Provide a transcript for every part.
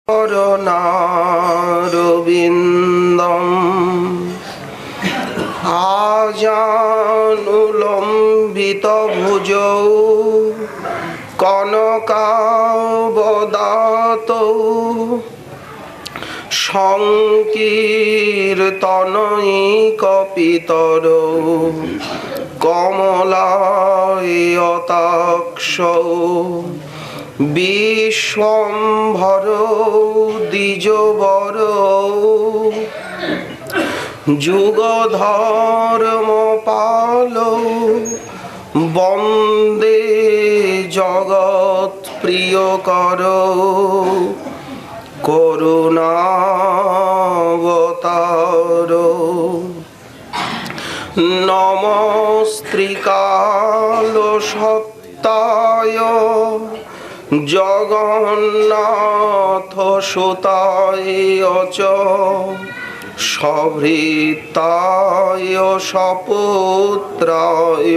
করুণারবিন্দম আজানুলম্বিত ভুজৌ কনকাবদাতৌ সংকীর্তনৈকপিতরৌ কমলায়তাক্ষৌ বিশ্বম্ভরৌ দ্বিজবরৌ যুগধর্মপালৌ বন্দে জগৎপ্রিয়করৌ করুণাবতারৌ নমস্ত্রিকালসত্তায় জগন্নাথ সুতায় চ সভৃতায় সপুত্রায়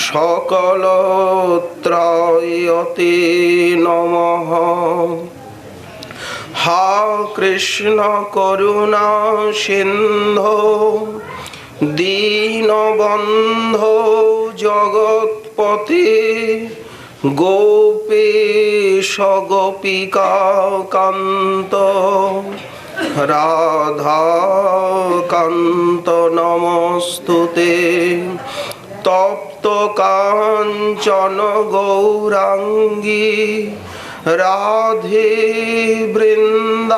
সকলত্রায়তে নমঃ। হা কৃষ্ণ করুণা সিন্ধো দীনবন্ধো জগৎপতে গোপীশ গোপিকা কান্ত রাধাকান্ত নমস্তুতে। তপ্ত কাঞ্চন গৌরাঙ্গী রাধে বৃন্দাবনেশ্বরী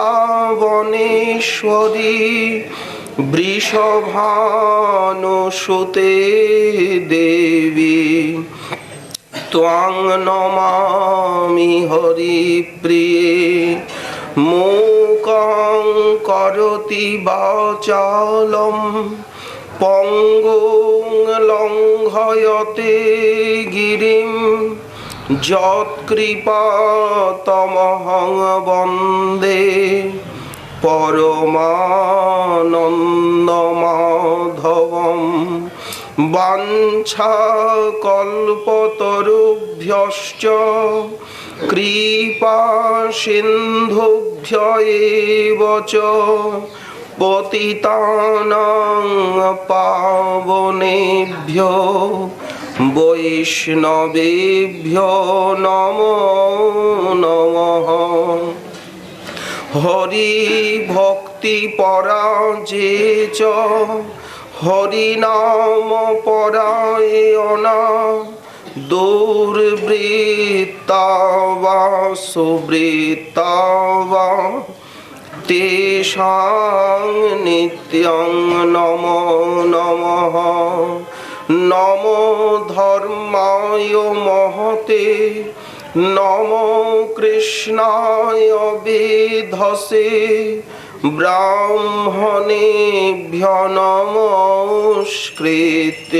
বৃষভানুসুতে দেবী ত্বাং নমামি হরিপ্রিয়ে। মূকং করোতি বাচালম পঙ্গুং লঙ্ঘয়তে গিরিম যৎকৃপাতমহং বন্দে পরমানন্দমাধবম। বাঞ্ছাকল্পতরুভ্যশ্চ কৃপা সিন্ধুভ্য এব চ পতিতানাং পাবনেভ্যো বৈষ্ণবেভ্যো নমো নমঃ। হরি ভক্তি পরাজে চ হরিনাম পরায়ণা দুর্বৃত্তা বা সুবৃত্তা বা তেষাং নিত্যং নমো নমঃ। নমো ধর্মায় মহতে নমো কৃষ্ণায় বেধসে ব্রাহ্মণেভ্যো নমস্কৃত্য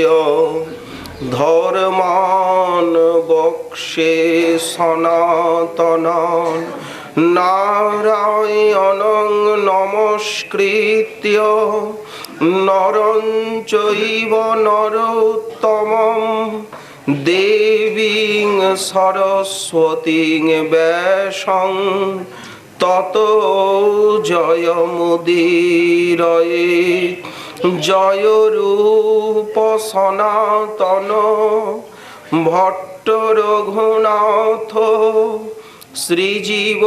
ধর্মান বক্ষ্যে সনাতনান নারায়ণং নমস্কৃত্য নরং চৈব নরোত্তমং দেবীং সরস্বতীং ব্যাসং ততো জয়মুদীরয়ে। জয় রূপ সনাতন ভট্ট রঘুনাথ শ্রীজীব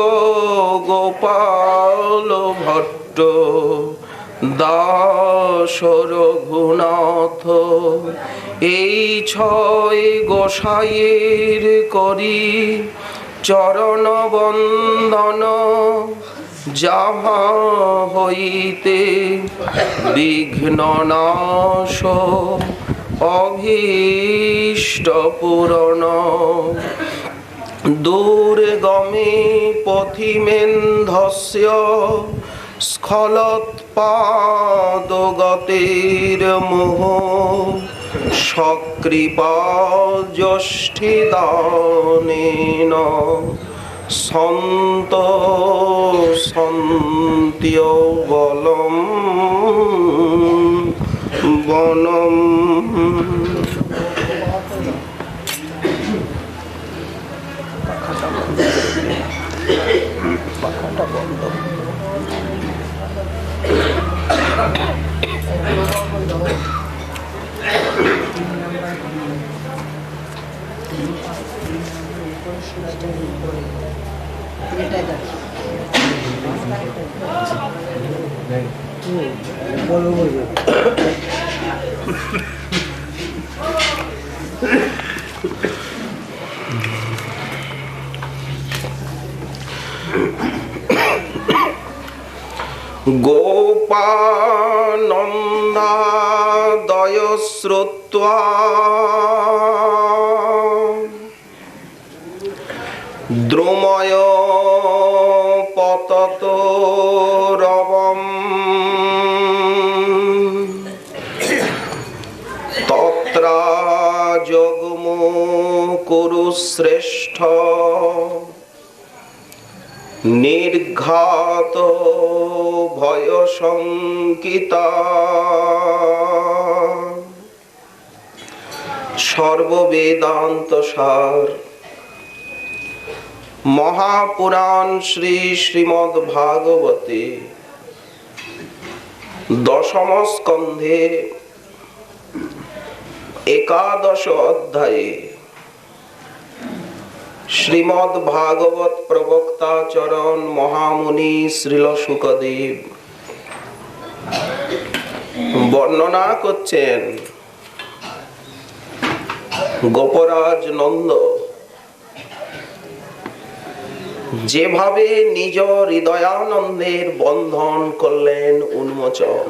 গোপাল ভট্ট দাস রঘুনাথ। এই ছয় গোসাইয়ের করি চরণ বন্দন যাহা হইতে বিঘ্ননাশ অভীষ্ট পূরণ। দুর্গমে পথিমেন্ধস্য স্খলৎপাদগতির মোহ সকৃপা জ্যেষ্ঠিদানেন সন্ত সন্ত্য বলম বনম। পাখাটা বন্ধ। গোপানন্দাদয় শ্রুত্বা দ্রুময় পতত রবম তত্রা জগমো কুরু শ্রেষ্ঠ নির্ঘাত ভয় শঙ্কিতা সর্ববেদান্ত সার মহাপুরাণ শ্রী শ্রীমদ্ ভাগবতে দশম স্কন্ধে একাদশ অধ্যায়ে শ্রীমদ্ ভাগবত প্রবক্তা চরণ মহামুনি শ্রীল শুকদেব বর্ণনা করছেন গোপরাজ নন্দ যেভাবে নিজ হৃদয়ানন্দের বন্ধন করলেন উন্মোচন,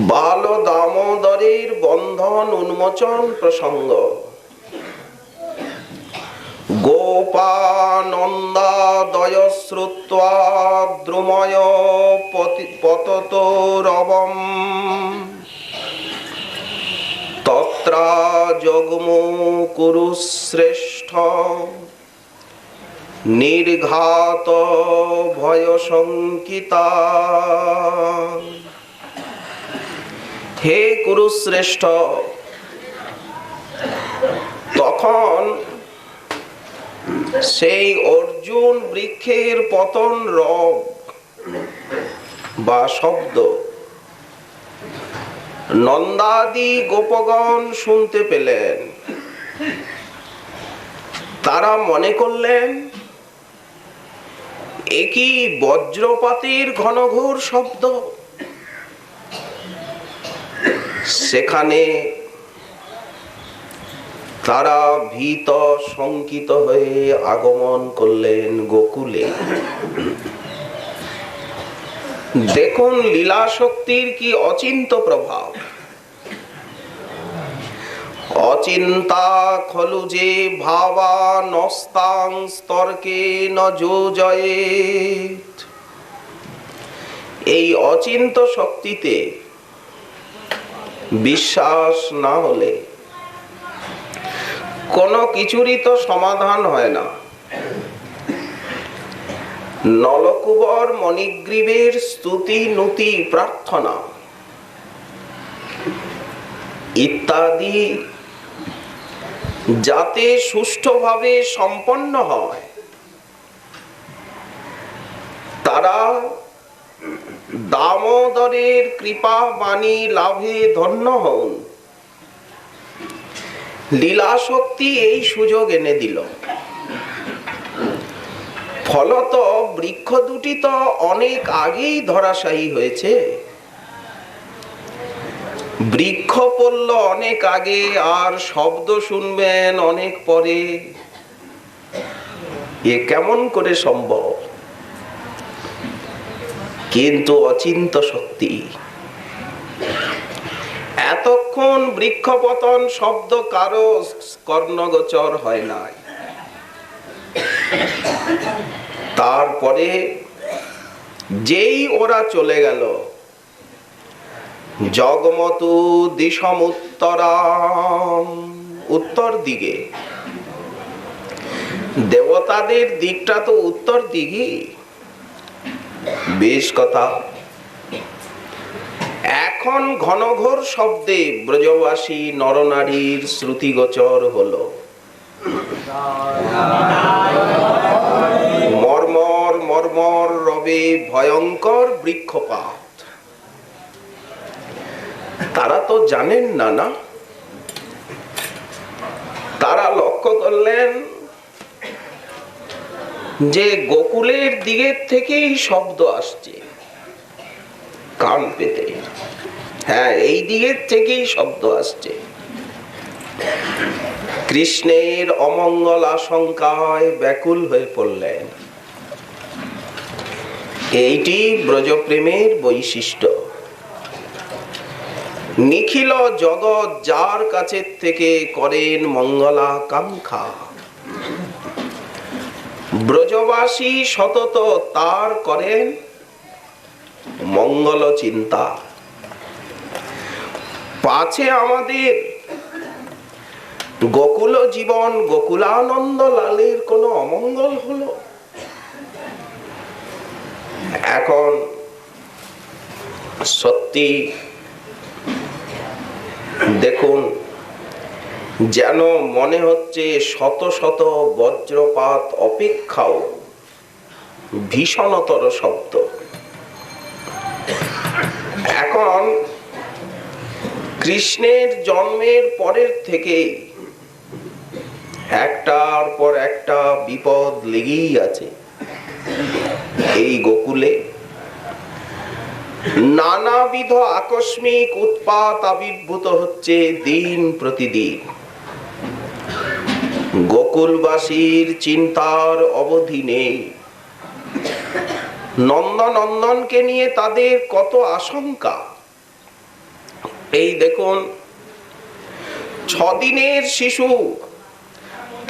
বাল দামোদরের বন্ধন উন্মোচন প্রসঙ্গ, গোপানন্দাদয় শ্রুত্বা দ্রুময় পতত রবম তত্রা জগমো কুরু শ্রেষ্ঠ নির্ঘাত ভয় শঙ্কিতা। হে কুরুশ্রেষ্ঠ, তখন সেই অর্জুন বৃক্ষের পতন রব বা শব্দ নন্দাদি গোপগণ শুনতে পেলেন। তারা মনে করলেন একই বজ্রপাতের ঘনঘোর শব্দ। সেখানে তারা ভীত শঙ্কিত হয়ে আগমন করলেন গোকুলে। দেখুন লীলা শক্তির কি অচিন্ত প্রভাব। অচিন্তা খলু যে ভাবা নস্তাং স্তর্কে ন যোজয়েত। এই অচিন্ত শক্তিতে বিশ্বাস না হলে কোনো কিছুরই তো সমাধান হয় না। নলকুবর মণিগ্রীবের স্তুতি নুতি প্রার্থনা ইত্যাদি যাতে সুষ্ঠুভাবে সম্পন্ন হয়, তারা দামোদরের কৃপা বাণী লাভে ধন্য হন। লীলা শক্তি এই সুযোগ এনে দিল। ফলত বৃক্ষ দুটি তো অনেক আগেই ধরাশায়ী হয়েছে। বৃক্ষ পড়ল অনেক আগে, আর শব্দ শুনবেন অনেক পরে। এ কেমন করে সম্ভব? কিন্তু অচিন্ত শক্তি। এতক্ষণ বৃক্ষপতন শব্দ কারো কর্ণগোচর হয় নাই। তারপরে যেই ওরা চলে গেল, জগমতু দিশম উত্তরাম, উত্তর দিকে। দেবতাদের দিকটা তো উত্তর দিকে। বেশ কথা। এখন ঘনঘোর শব্দে ব্রজবাসী নরনারীর শ্রুতিগোচর হলো। ভয়ঙ্কর বৃক্ষপাত। তারা তো জানেন না, না তারা লক্ষ্য করলেন যে গোকুলের দিকের থেকেই শব্দ আসছে, কান পেতে। হ্যাঁ, এই দিকের থেকেই শব্দ আসছে। কৃষ্ণের অমঙ্গল আশঙ্কায় ব্যাকুল হয়ে পড়লেন। এইটি ব্রজপ্রেমের বৈশিষ্ট্য। নিখিল জগৎ যার কাছে থেকে করেন মঙ্গলাকাঙ্ক্ষা, ব্রজবাসী সতত তার করেন মঙ্গল চিন্তা। পাছে আমাদের গোকুল জীবন গোকুলানন্দ লালের কোনো অমঙ্গল হলো? এখন সত্যি দেখুন, যেন মনে হচ্ছে শত শত বজ্রপাত অপেক্ষাও ভীষণতর শব্দ। এখন কৃষ্ণের জন্মের পরের থেকে একটার পর একটা বিপদ লেগেই আছে এই গোকুলে। নানাবিধ আকস্মিক উৎপাত আবির্ভূত হচ্ছে দিন প্রতিদিন। গোকুলবাসীর চিন্তার অবধি নেই। নন্দনন্দনকে নিয়ে তাদের কত আশঙ্কা। এই দেখুন, 6 দিনের শিশু,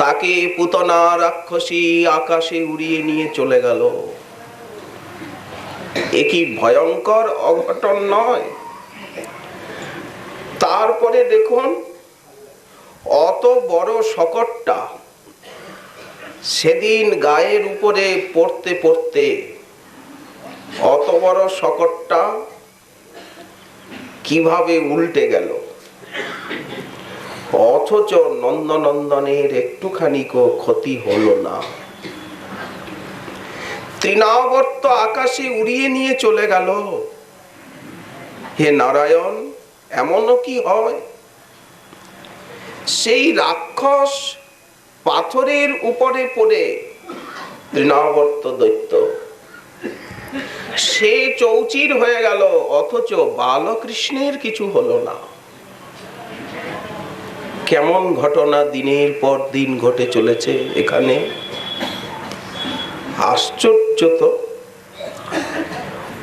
তাকে পুতনা রাক্ষসী আকাশে উড়িয়ে নিয়ে চলে গেল। এ কি ভয়ঙ্কর অঘটন নয়? তারপরে দেখুন, অত বড় শকটটা সেদিন গায়ের উপরে পড়তে পড়তে অত বড় শকটটা কিভাবে উল্টে গেল, অথচ নন্দনন্দনের একটুখানিকো ক্ষতি হলো না। তৃণাবর্ত আকাশে উড়িয়ে নিয়ে চলে গেল। হে নারায়ণ, এমনও কি হয়? সেই রাক্ষস পাথরের উপরে পড়ে, তৃণাবর্ত দৈত্য, সে চৌচির হয়ে গেল, অথচ বালকৃষ্ণের কিছু হলো না। কেমন ঘটনা দিনের পর দিন ঘটে চলেছে এখানে। আশ্চর্য তো।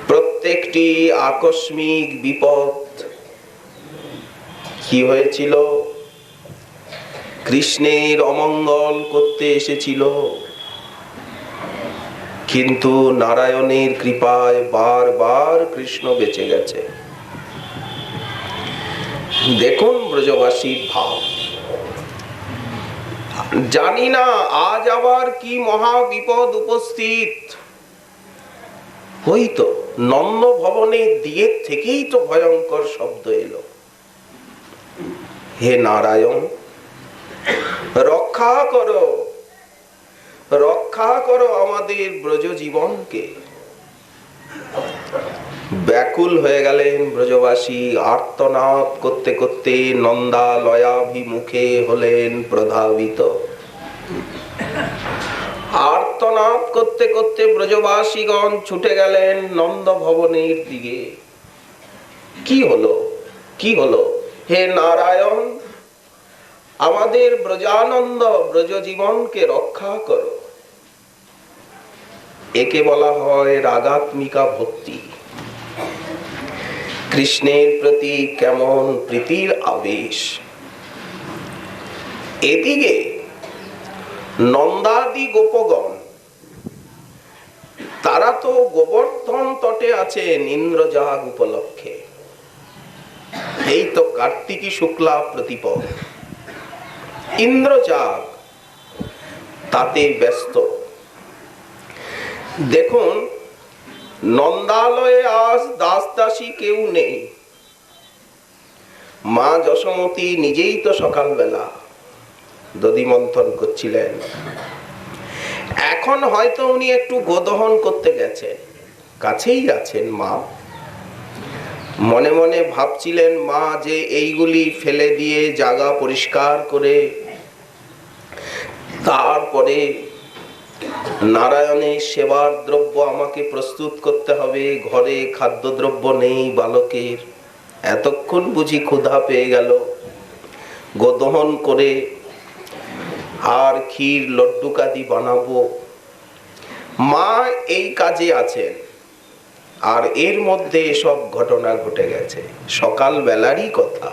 প্রত্যেকটি আকস্মিক বিপদ কি হয়েছিল? কৃষ্ণের অমঙ্গল করতে এসেছিল, কিন্তু নারায়ণের কৃপায় বারবার কৃষ্ণ বেঁচে গেছে। দেখুন ব্রজবাসীর ভাব। জানি না আজ আবার কি মহা বিপদ উপস্থিত। ওই তো নন্দ ভবনের দিকের থেকেই তো ভয়ঙ্কর শব্দ এলো। হে নারায়ণ, রক্ষা করো, রক্ষা করো আমাদের ব্রজ জীবনকে। ব্যাকুল হয়ে গেলেন ব্রজবাসী। আর্তনাদ করতে করতে নন্দালয়াভিমুখে হলেন প্রধাবিত। আর্তনাদ করতে করতে ব্রজবাসীগণ ছুটে গেলেন নন্দ ভবনের দিকে। কি হলো, কি হলো? হে নারায়ণ, আমাদের ব্রজানন্দ ব্রজ জীবনকে রক্ষা করো। একে বলা হয় রাগাত্মিকা ভক্তি। কৃষ্ণের প্রতি কেমন প্রীতির আবেশ। এদিকে নন্দাদি গোপগণ, তারা তো গোবর্ধন তটে আছেন ইন্দ্রজাগ উপলক্ষে। এই তো কার্তিকী শুক্লা প্রতিপদ, ইন্দ্রজাগ, তাতে ব্যস্ত। দেখুন, নন্দালয়ে আজ দাস দাসী কেউ নেই। মা যশোমতী নিজেই তো সকালবেলা দধি মন্থন করছিলেন। এখন হয়তো উনি একটু গোদহন করতে গেছেন, কাছেই আছেন মা। মনে মনে ভাবছিলেন মা যে এইগুলি ফেলে দিয়ে জায়গা পরিষ্কার করে তারপরে নারায়ণের সেবার দ্রব্য আমাকে প্রস্তুত করতে হবে। ঘরে খাদ্যদ্রব্য নেই বালকের, এতক্ষণ বুঝি ক্ষুধা পেয়ে গেল, গোদহন করে আর ক্ষীর লড্ডুকাদি বানাবো। মা এই কাজে আছেন, আর এর মধ্যে এসব ঘটনা ঘটে গেছে, সকাল বেলারই কথা।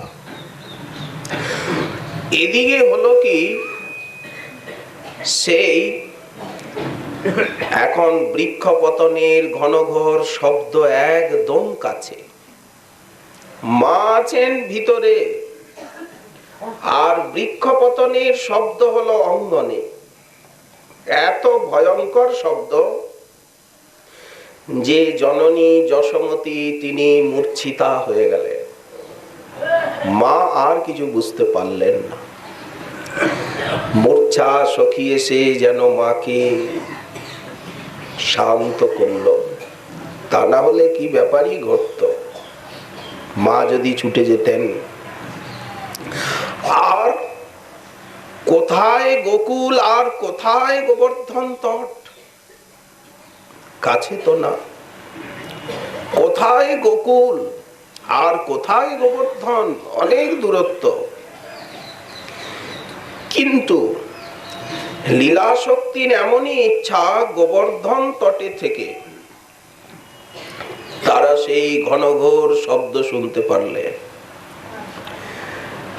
এদিকে হলো কি, সেই এখন বৃক্ষপতনের ঘনঘোর শব্দ একদম কাছে, মা আছেন ভিতরে, আর বৃক্ষপতনের শব্দ হলো অঙ্গনে। এত ভয়ঙ্কর শব্দ যে জননী যশোমতী তিনি মূর্ছিতা হয়ে গেলেন। মা আর কিছু বুঝতে পারলেন না। মূর্ছা সখী এসে যেন মাকে শান্ত করল, তা না হলে কি ব্যাপারই ঘটত। মা যদি ছুটে যেতেন। আর কোথায় গোকুল আর কোথায় গোবর্ধন তট, কাছে তো না। কোথায় গোকুল আর কোথায় গোবর্ধন, অনেক দূরত্ব। কিন্তু লীলা শক্তির এমনই ইচ্ছা, গোবর্ধন তটে থেকে তারা সেই ঘনঘোর শব্দ শুনতে পারলে।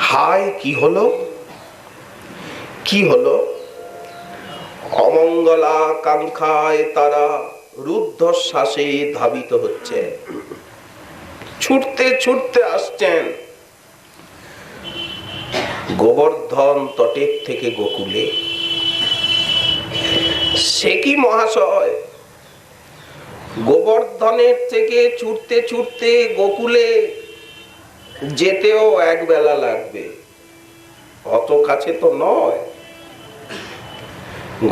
হায় কি হলো, কি হলো? অমঙ্গলা কাঙ্ক্ষায় তারা রুদ্ধশ্বাসে ধাবিত হচ্ছে, ছুটতে ছুটতে আসছেন গোবর্ধন তটের থেকে গোকুলে। সে কি মহাশয়, গোবর্ধনের থেকে ছুটতে ছুটতে গোকুলে যেতেও এক বেলা লাগবে, অত কাছে তো নয়।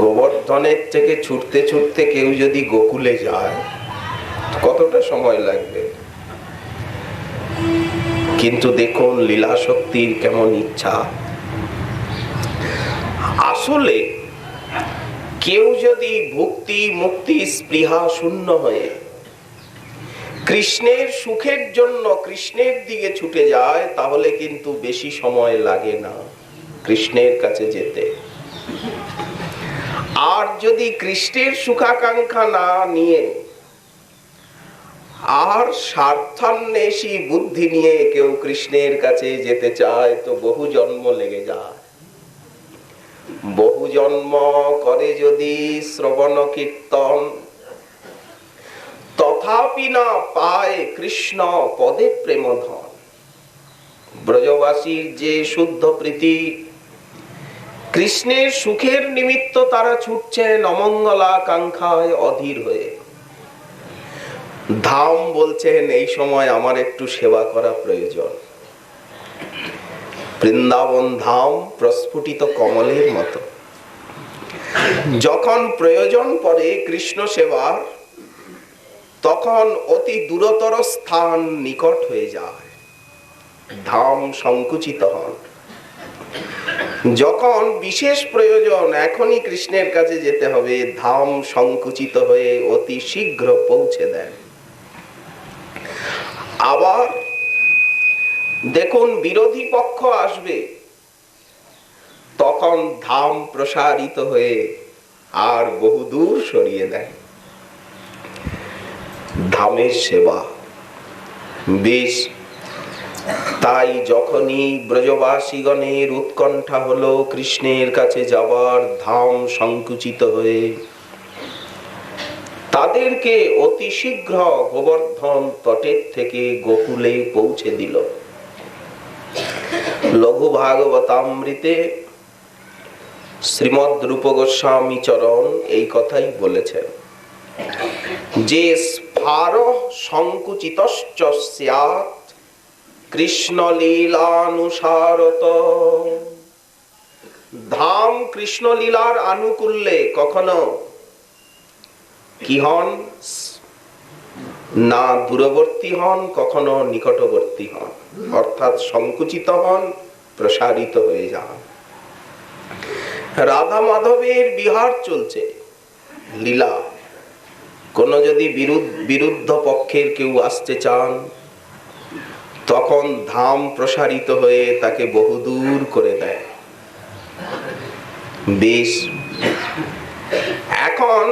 গোবর্ধনের থেকে ছুটতে ছুটতে কেউ যদি গোকুলে যায় কতটা সময় লাগবে? কিন্তু দেখুন লীলা শক্তির কেমন ইচ্ছা। আসলে কেউ যদি ভক্তি মুক্তি স্পৃহা শূন্য হয়ে কৃষ্ণের সুখের জন্য কৃষ্ণের দিকে ছুটে যায়, তাহলে কিন্তু বেশি সময় লাগে না কৃষ্ণের কাছে যেতে। আর যদি কৃষ্ণের সুখাকাঙ্ক্ষা না নিয়ে আর স্বার্থান্বেষী বুদ্ধি নিয়ে কেউ কৃষ্ণের কাছে যেতে চায়, তো বহু জন্ম লেগে যায়। বহু জন্ম করে যদি শ্রবণ কীর্তন, তথাপি না পায় কৃষ্ণ পদে প্রেমধন। ব্রজবাসীর যে শুদ্ধ প্রীতি, কৃষ্ণের সুখের নিমিত্ত তারা ছুটছেন অমঙ্গলা কাঙ্ক্ষায় অধীর হয়ে। ধাম বলছেন এই সময় আমার একটু সেবা করা প্রয়োজন। বৃন্দাবন ধাম প্রস্ফুটিত কমলের মতো, যখন প্রয়োজন পড়ে কৃষ্ণ সেবার, তখন অতি দূরতর স্থান নিকট হয়ে যায়, ধাম সংকুচিত হন। যখন বিশেষ প্রয়োজন, এখনই কৃষ্ণের কাছে যেতে হবে, ধাম সংকুচিত হয়ে অতি শীঘ্র পৌঁছে দেন। আবার দেখুন বিরোধী পক্ষ আসবে, তখন ধাম প্রসারিত হয়ে আর বহুদূর সরিয়ে দেয়। ধামের সেবা বেশ। তাই যখনই ব্রজবাসীগণের উৎকণ্ঠা হলো কৃষ্ণের কাছে যাবার, ধাম সংকুচিত হয়ে তাদেরকে অতি শীঘ্র গোবর্ধন তটের থেকে গোকুলে পৌঁছে দিল। লঘু ভাগবতামৃতে শ্রীমদ রূপ গোস্বামী চরণ এই কথাই বলেছেন যে স্ফার সংকুচিতশ্চ স্যাৎ কৃষ্ণ লীলানুসারত। ধাম কৃষ্ণ লীলার আনুকূল্যে কখনো কি হন? না দূরবর্তী হন, কখনো নিকটবর্তী হন, অর্থাৎ সংকুচিত হন, প্রসারিত হয়ে যান। রাধা মাধবের বিহার চলছে, লীলা। কোন যদি বিরুদ্ধ পক্ষের কেউ আসতে চান, তখন ধাম প্রসারিত হয়ে তাকে বহুদূর করে দেয়। বেশ, এখন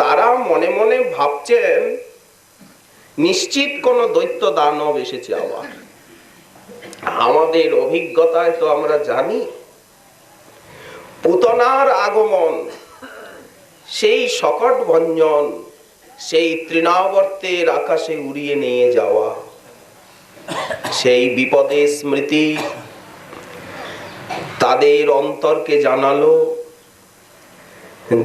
তারা মনে মনে ভাবছেন নিশ্চিত কোন দৈত্য দানব এসেছে আবার। আমাদের অভিজ্ঞতায় তো আমরা জানি পুতনার আগমন, সেই সকট ভঞ্জন, সেই তৃণাবর্তের আকাশে উড়িয়ে নিয়ে যাওয়া, সেই বিপদের স্মৃতি তাদের অন্তরকে জানালো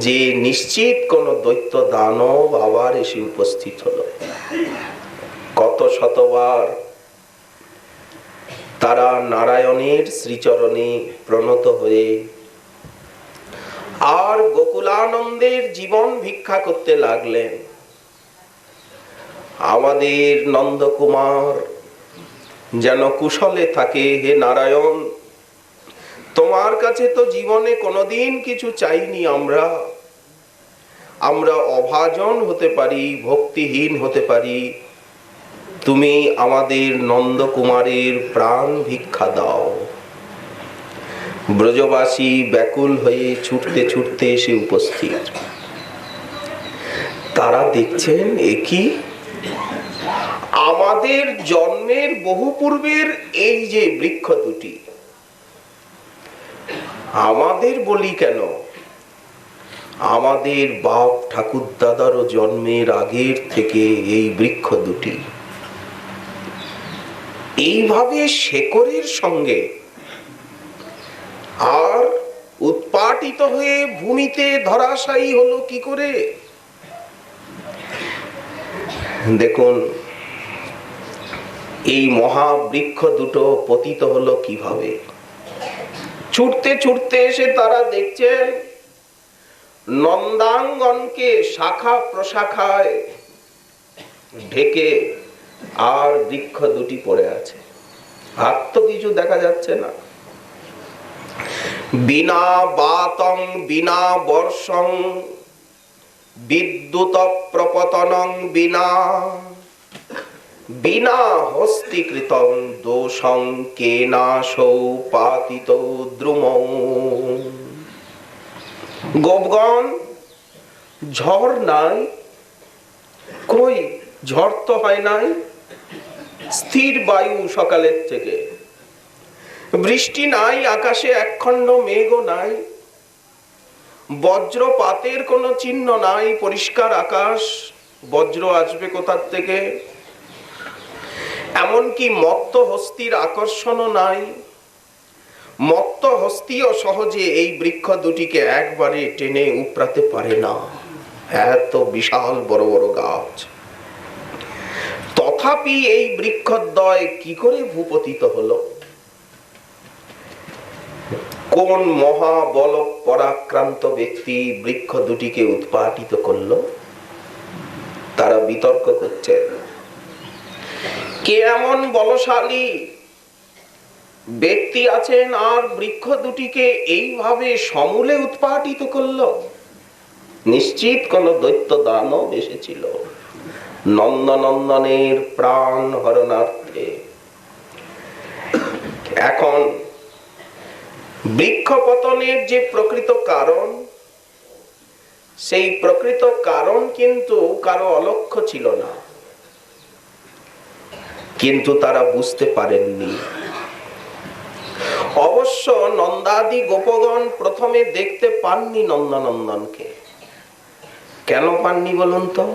যে নিশ্চিত কোন দৈত্য দানব আবার এসে উপস্থিত হলো। কত শতবার তারা নারায়ণের শ্রীচরণে প্রণত হয়ে আর গোকুলানন্দের জীবন ভিক্ষা করতে লাগলেন। আমাদের নন্দকুমার যেন কুশলে থাকে, হে নারায়ণ, তোমার কাছে তো জীবনে কোনোদিন কিছু চাইনি। আমরা অভাজন হতে পারি, ভক্তিহীন হতে পারি, তুমি আমাদের নন্দকুমারের প্রাণ ভিক্ষা দাও। ব্রজবাসী ব্যাকুল হয়ে ছুটতে ছুটতে এসে উপস্থিত। তারা দেখছেন এ কি, আমাদের জন্মের বহু পূর্বের এই যে বৃক্ষ দুটি, আমাদের বলি কেন, আমাদের বাপ ঠাকুর দাদারও জন্মের আগের থেকে এই বৃক্ষ দুটি এইভাবে শেকড়ের সঙ্গে আর উৎপাটিত হয়ে ভূমিতে ধরাশায়ী হলো কি করে? দেখুন, এই মহাবৃক্ষ দুটো পতিত হলো কিভাবে। ছুটতে ছুটতে এসে তারা দেখছেন নন্দাঙ্গনকে শাখা প্রশাখায় ঢেকে আর বৃক্ষ দুটি পড়ে আছে, হাত তো কিছু দেখা যাচ্ছে না। বিনা বাতং বিনা বর্ষং বিদ্যুৎ প্রপতনং বিনা বিনা হস্তিকৃতং দোষং কেনাশৌ পাতিত দ্রুমৌ। গোপগণ, ঝড় নাই, কই ঝড় তো হয় নাই, স্থির বায়ু সকালের থেকে, বৃষ্টি নাই, আকাশে একখণ্ড মেঘও নাই, বজ্রপাতের কোনো চিহ্ন নাই, পরিষ্কার আকাশ, বজ্র আসবে কোথার থেকে? এমনকি মত্ত হস্তির আকর্ষণও নাই। মত্ত হস্তিও সহজে এই বৃক্ষ দুটিকে একবারে টেনে উপড়াতে পারে না, এত বিশাল বড় বড় গাছ। তথাপি এই বৃক্ষদ্বয় কি করে ভূপতিত হলো? কোন মহাবল পরাক্রান্ত ব্যক্তি বৃক্ষ দুটিকে উৎপাটিত করলো? তারা বিতর্ক করছে, কে এমন বলশালী ব্যক্তি আছেন আর বৃক্ষ দুটিকে এইভাবে সমূলে উৎপাটিত করলো? নিশ্চিত কোন দৈত্য দানব এসেছিল নন্দনন্দনের প্রাণ হরণার্থে। এখন বৃক্ষ পতনের যে প্রকৃত কারণ, সেই প্রকৃত কারণ কিন্তু কারো অলক্ষ্য ছিল না, কিন্তু তারা বুঝতে পারেননি। অবশ্য নন্দাদি গোপগণ প্রথমে দেখতে পাননি নন্দনন্দনকে। কেন পাননি বলুন তো?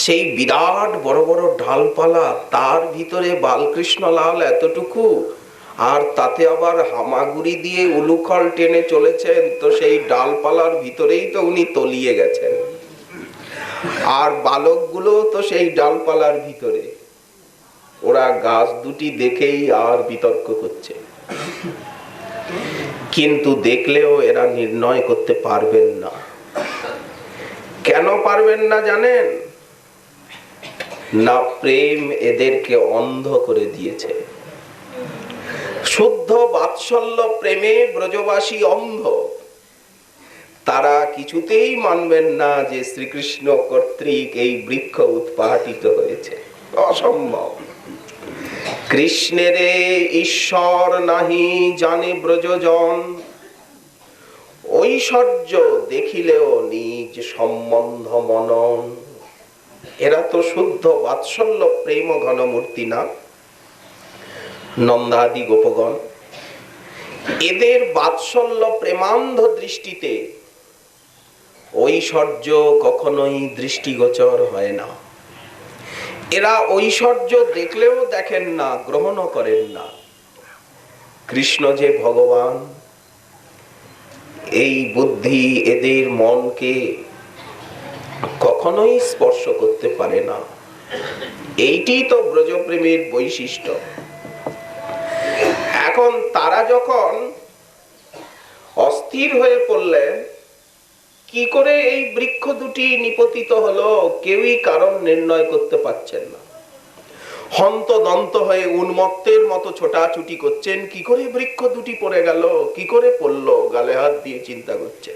সেই বিরাট বড় বড় ঢালপালা, তার ভিতরে বালকৃষ্ণলাল এতটুকু, আর তাতে আবার হামাগুড়ি দিয়ে উলুখল টেনে চলেছেন, তো সেই ডালপালার ভিতরেই তো উনি তলিয়ে গেছেন, আর বালকগুলো তো সেই ডালপালার ভিতরে। ওরা গাছ দুটি দেখেই আর বিতর্ক করছে, কিন্তু দেখলেও এরা নির্ণয় করতে পারবেন না। কেন পারবেন না জানেন? না, প্রেম এদেরকে অন্ধ করে দিয়েছে। শুদ্ধ বাৎসল্য প্রেমে ব্রজবাসী অন্ধ। তারা কিছুতেই মানবেন না যে শ্রীকৃষ্ণ কর্তৃক এই বৃক্ষ উৎপাটিত হয়েছে। অসম্ভব। কৃষ্ণেরে ঈশ্বর নাহি জানে ব্রজজন, ঐশ্বর্য দেখিলেও নিজ সম্বন্ধ মনন। এরা তো শুদ্ধ বাৎসল্য প্রেম ঘনমূর্তি না, নন্দাদি গোপগণ। এদের বাৎসল্য প্রেমান্ধ দৃষ্টিতে ঐশ্বর্য কখনোই দৃষ্টিগোচর হয় না। এরা ঐশ্বর্য দেখলেও দেখেন না, গ্রহণও করেন না। কৃষ্ণ যে ভগবান, এই বুদ্ধি এদের মনকে কখনোই স্পর্শ করতে পারে না। এইটি তো ব্রজপ্রেমের বৈশিষ্ট্য। এখন তারা যখন অস্থির হয়ে পড়লেন, কি করে এই বৃক্ষ দুটি নিপতিত হলো কেউই কারণ নির্ণয় করতে পারছেন না। হন্তদন্ত হয়ে উন্মত্তের মতো ছোটাছুটি করছেন, কি করে বৃক্ষ দুটি পড়ে গেল, কি করে পড়লো, গালে হাত দিয়ে চিন্তা করছে।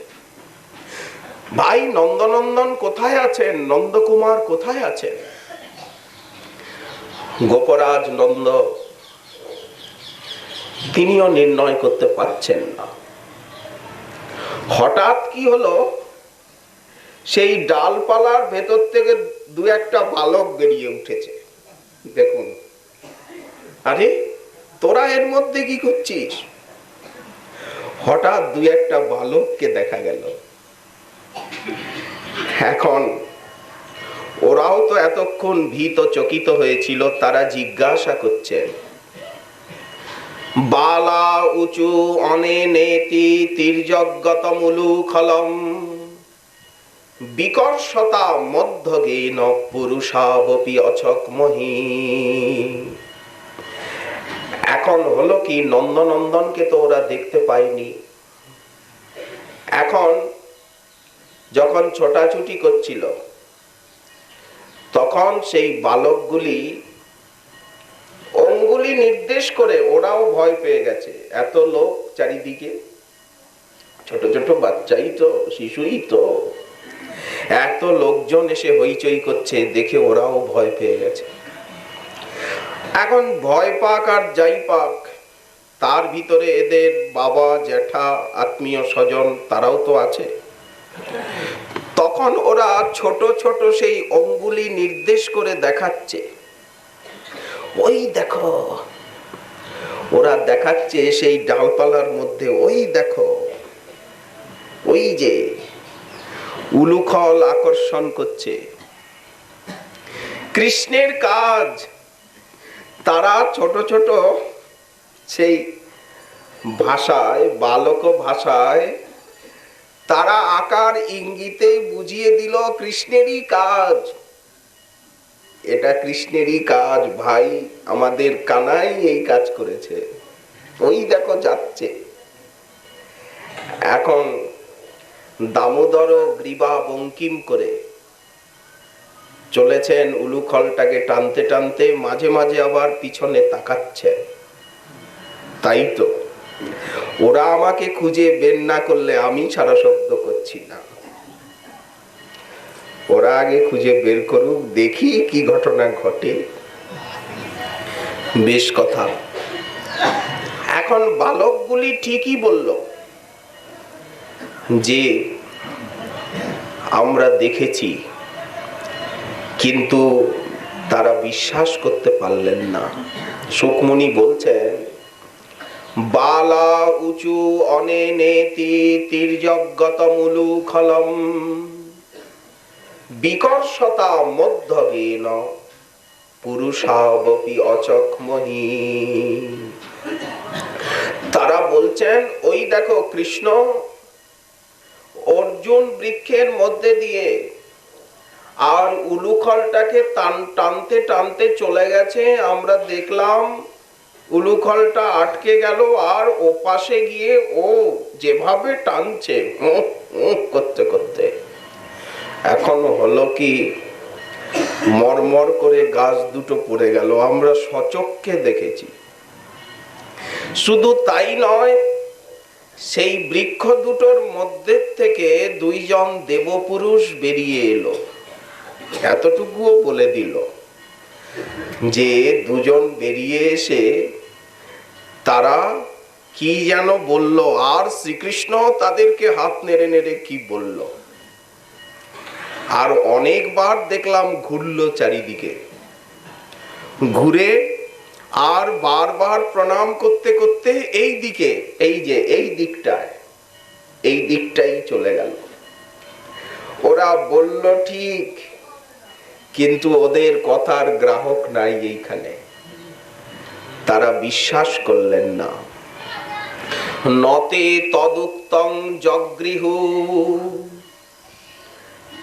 ভাই নন্দনন্দন কোথায় আছেন, নন্দকুমার কোথায় আছেন? গোপরাজ নন্দ তিনিও নির্ণয় করতে পারছেন না। হঠাৎ কি হলো, সেই ডালপালার ভেতর থেকে দু একটা বালক বেরিয়ে উঠেছে। দেখুন, আরে তোরা এর মধ্যে কি করছিস? হঠাৎ দু একটা বালককে দেখা গেল। এখন ওরাও তো এতক্ষণ ভীত চকিত হয়েছিল। তারা জিজ্ঞাসা করছেন, বালা উঁচু অনেনেতি তির্যগত মুলুখলম বিকর্ষতা মধ্যগেন পুরুষাবপি অচকমহি। এখন হলো কি, নন্দনন্দনকে তো ওরা দেখতে পায়নি। এখন যখন ছোটাছুটি করছিল, তখন সেই বালকগুলি অঙ্গুলি নির্দেশ করে, ওরাও ভয় পেয়ে গেছে। এত লোক চারিদিকে, ছোট ছোট বাচ্চাই তো, শিশুই তো, এত লোকজন এসে হইচই করছে দেখে ওরাও ভয় পেয়ে গেছে। এখন ভয় পাক আর যাই পাক, তার ভিতরে এদের বাবা জ্যাঠা আত্মীয় স্বজন তারাও তো আছে। তখন ওরা ছোট ছোট সেই অঙ্গুলি নির্দেশ করে দেখাচ্ছে, ওই দেখো। ওরা দেখাচ্ছে সেই ডালপালার মধ্যে, ওই দেখো, ওই যে উলুখল আকর্ষণ করছে। কৃষ্ণের কাজ। তারা ছোট ছোট সেই ভাষায়, বালক ভাষায় তারা আকার ইঙ্গিতে বুঝিয়ে দিল কৃষ্ণেরই কাজ। এটা কৃষ্ণেরই কাজ ভাই, আমাদের কানাই এই কাজ করেছে, ওই দেখো যাচ্ছে। এখন দামোদর গ্রীবা বঙ্কিম করে চলেছেন, উলুখলটাকে টানতে টানতে, মাঝে মাঝে আবার পিছনে তাকাচ্ছে। তাই তো ওরা আমাকে খুঁজে বের না করলে আমি সারা শব্দ করছি না। ওরা আগে খুঁজে বের করুক, দেখি কি ঘটনা ঘটে। বেশ কথা। এখন বালকগুলি ঠিকই বলল যে আমরা দেখেছি, কিন্তু তারা বিশ্বাস করতে পারলেন না। সুকমুনি বলছেন, বালা উঁচু অনেনেতি তির্যগত মুলুখলম বিকর্ষতা মধ্যগেন পুরুষাবপি অচকমহি। তারা বলছেন, ওই দেখো কৃষ্ণ অর্জুন বৃক্ষের মধ্যে দিয়ে আর উলুখলটাকে টানতে টানতে চলে গেছে। আমরা দেখলাম উলুখলটা আটকে গেল, আর ওপাশে গিয়ে ও যেভাবে টানছে করতে করতে, এখন এখন হলো কি, মরমর করে গাছ দুটো পড়ে গেল, আমরা সচক্ষে দেখেছি। শুধু তাই নয়, সেই বৃক্ষ দুটোর মধ্যে থেকে দুইজন দেবপুরুষ বেরিয়ে এলো। এতটুকুও বলে দিল যে দুজন বেরিয়ে এসে তারা কি যেন বলল, আর শ্রীকৃষ্ণ তাদেরকে হাত নেড়ে নেড়ে কি বলল। আর অনেকবার দেখলাম ঘুরলো চারিদিকে, ঘুরে আর বারবার প্রণাম করতে করতে এই দিকে, এই যে এই দিকটাই চলে গেল। ওরা বলল ঠিক, কিন্তু ওদের কথার গ্রাহক নাই এইখানে, তারা বিশ্বাস করলেন না। নতে তদুক্তং জগৃহু,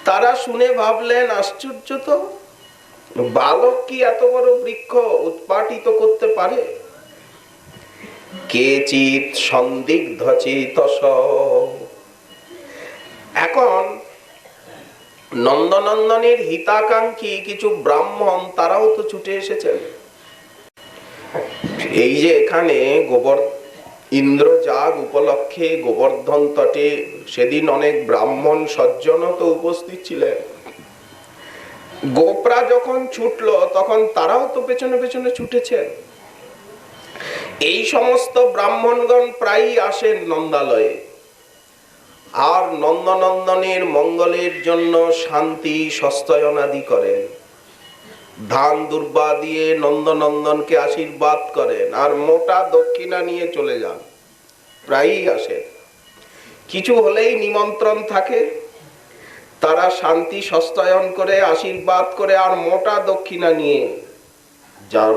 তারা শুনে ভাবলেন আশ্চর্য তো, বালক কি এত বড় বৃক্ষ উৎপাটিত করতে পারে? কেচিৎ সন্দিগ্ধ চেতস, এখন নন্দনন্দনের হিতাকাঙ্ক্ষী কিছু ব্রাহ্মণ তারাও তো ছুটে এসেছেন। এই যে এখানে ইন্দ্রজাগ উপলক্ষে গোবর্ধন তটে সেদিন অনেক ব্রাহ্মণ সজ্জন তো উপস্থিত ছিলেন। গোপরা যখন ছুটলো তখন তারাও তো পেছনে পেছনে ছুটেছেন। এই সমস্ত ব্রাহ্মণগণ প্রায়ই আসেন নন্দালয়ে, আর নন্দনন্দনের মঙ্গলের জন্য শান্তি সস্তয়নাদি করেন, ধান দুর্বা দিয়ে নন্দনন্দনকে আশীর্বাদ করেন, আর মোটা দক্ষিণা নিয়ে চলে যান। প্রায়ই আসেন, কিছু হলেই নিমন্ত্রণ থাকে, তারা শান্তি সস্তয়ন করে আশীর্বাদ করে আর মোটা দক্ষিণা নিয়ে যান।